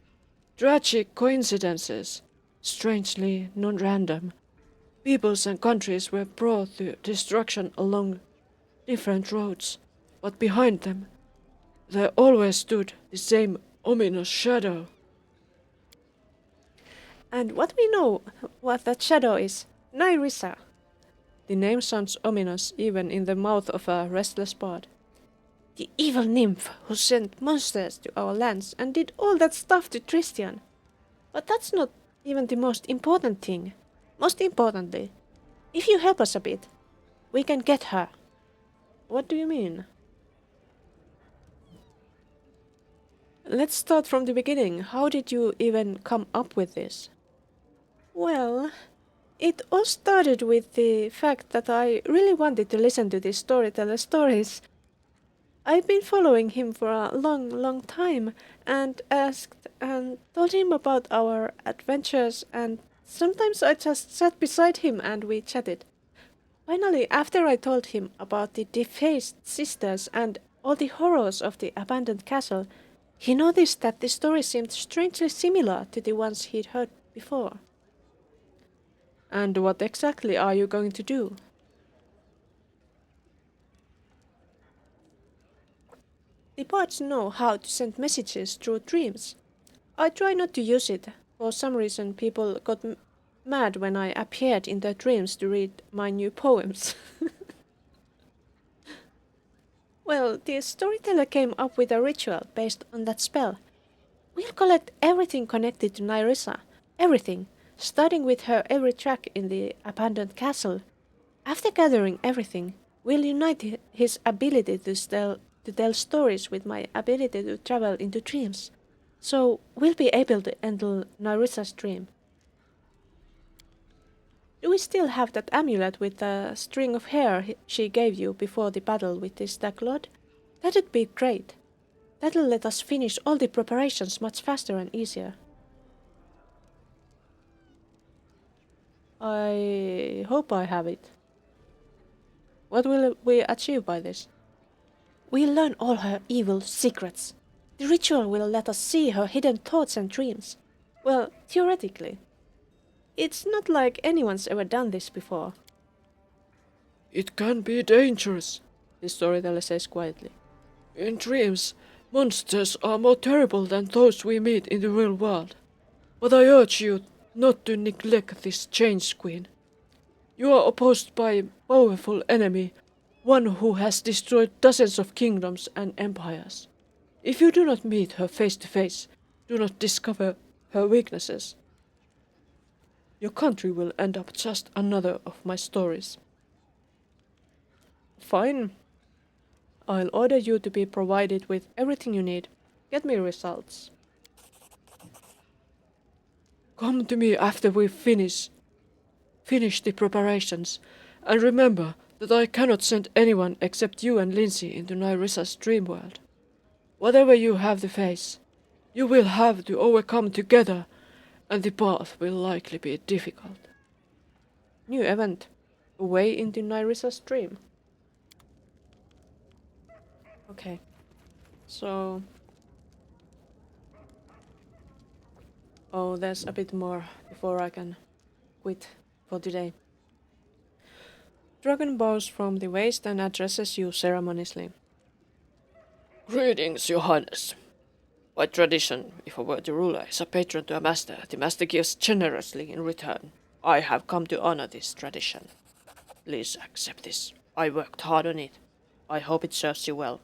S1: tragic coincidences, strangely non-random. Peoples and countries were brought to destruction along different roads, but behind them, there always stood the same ominous shadow. And what we know what that shadow is, Nyrissa. The name sounds ominous even in the mouth of a restless bard. The evil nymph who sent monsters to our lands and did all that stuff to Tristian. But that's not even the most important thing. Most importantly, if you help us a bit, we can get her. What do you mean? Let's start from the beginning. How did you even come up with this? Well, it all started with the fact that I really wanted to listen to this storyteller's stories. I've been following him for a long time and asked and told him about our adventures, and sometimes I just sat beside him and we chatted. Finally, after I told him about the defaced sisters and all the horrors of the abandoned castle, he noticed that the story seemed strangely similar to the ones he'd heard before. And what exactly are you going to do? The bards know how to send messages through dreams. I try not to use it. For some reason people got mad when I appeared in their dreams to read my new poems. Well, the storyteller came up with a ritual based on that spell. We'll collect everything connected to Nyrissa. Everything. Starting with her every track in the abandoned castle. After gathering everything, we'll unite his ability to tell stories with my ability to travel into dreams. So we'll be able to handle Narissa's dream. Do we still have that amulet with the string of hair she gave you before the battle with the stag lord? That'd be great. That'll let us finish all the preparations much faster and easier. I hope I have it. What will we achieve by this? We'll learn all her evil secrets. The ritual will let us see her hidden thoughts and dreams. Well, theoretically. It's not like anyone's ever done this before. It can be dangerous, the storyteller says quietly. In dreams, monsters are more terrible than those we meet in the real world. But I urge you not to neglect this change, Queen. You are opposed by a powerful enemy, one who has destroyed dozens of kingdoms and empires. If you do not meet her face to face, do not discover her weaknesses, your country will end up just another of my stories. Fine. I'll order you to be provided with everything you need. Get me results. Come to me after we finish the preparations, and remember that I cannot send anyone except you and Lindsay into Nyrissa's dream world. Whatever you have to face, You will have to overcome together, and the path will likely be difficult. New event. A way into Nyrisa's dream. Okay. So... Oh, there's a bit more before I can quit for today. Dragon bows from the waist and addresses you ceremoniously. Greetings, your highness. By tradition, if a worthy ruler is a patron to a master, the master gives generously in return. I have come to honor this tradition. Please accept this. I worked hard on it. I hope it serves you well.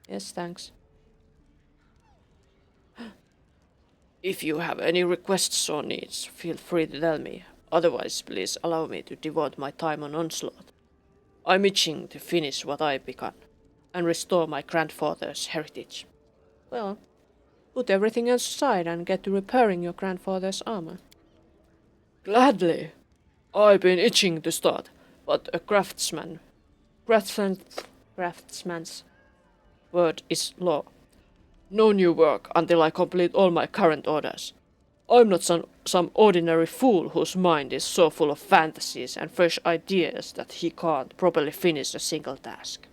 S1: Yes, thanks. If you have any requests or needs, feel free to tell me. Otherwise, please allow me to devote my time on Onslaught. I'm itching to finish what I've begun, and restore my grandfather's heritage. Well, put everything else aside and get to repairing your grandfather's armor. Gladly. I've been itching to start, but a craftsman's word is law. No new work until I complete all my current orders. I'm not some ordinary fool whose mind is so full of fantasies and fresh ideas that he can't properly finish a single task.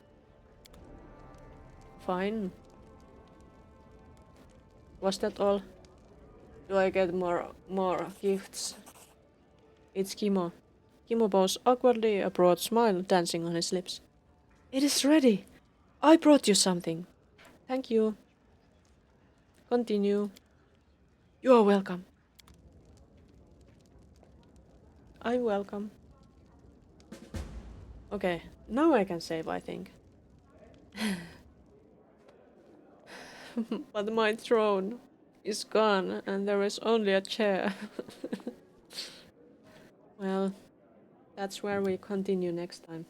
S1: Fine. Was that all? Do I get more gifts? It's Kimo. Kimo bows awkwardly, a broad smile dancing on his lips. It is ready. I brought you something. Thank you. Continue. You are welcome. I'm welcome. Okay, now I can save, I think. But my throne is gone and there is only a chair. Well, that's where we continue next time.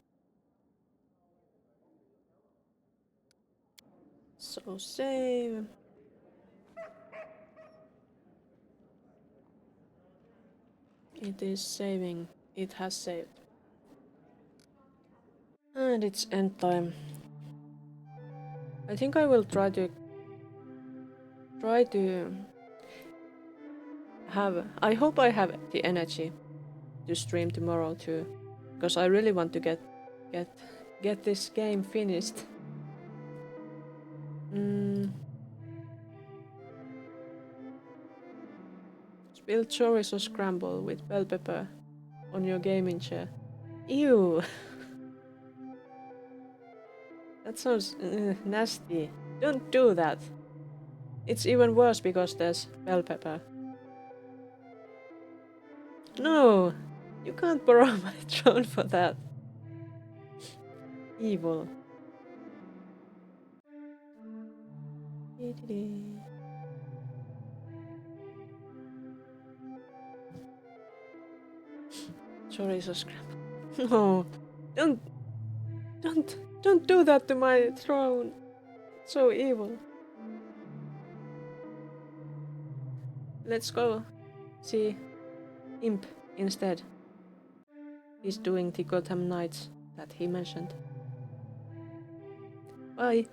S1: So save. It is saving. It has saved. And it's end time. I think I will try to have... I hope I have the energy to stream tomorrow too, because I really want to get this game finished. Spill chorizo scramble with bell pepper on your gaming chair. Ew! That sounds nasty. Don't do that. It's even worse because there's bell pepper. No! You can't borrow my throne for that. Evil. Chorizo scramble. No! Don't do that to my throne. It's so evil. Let's go see Imp instead. He's doing the Gotham Knights that he mentioned. Bye.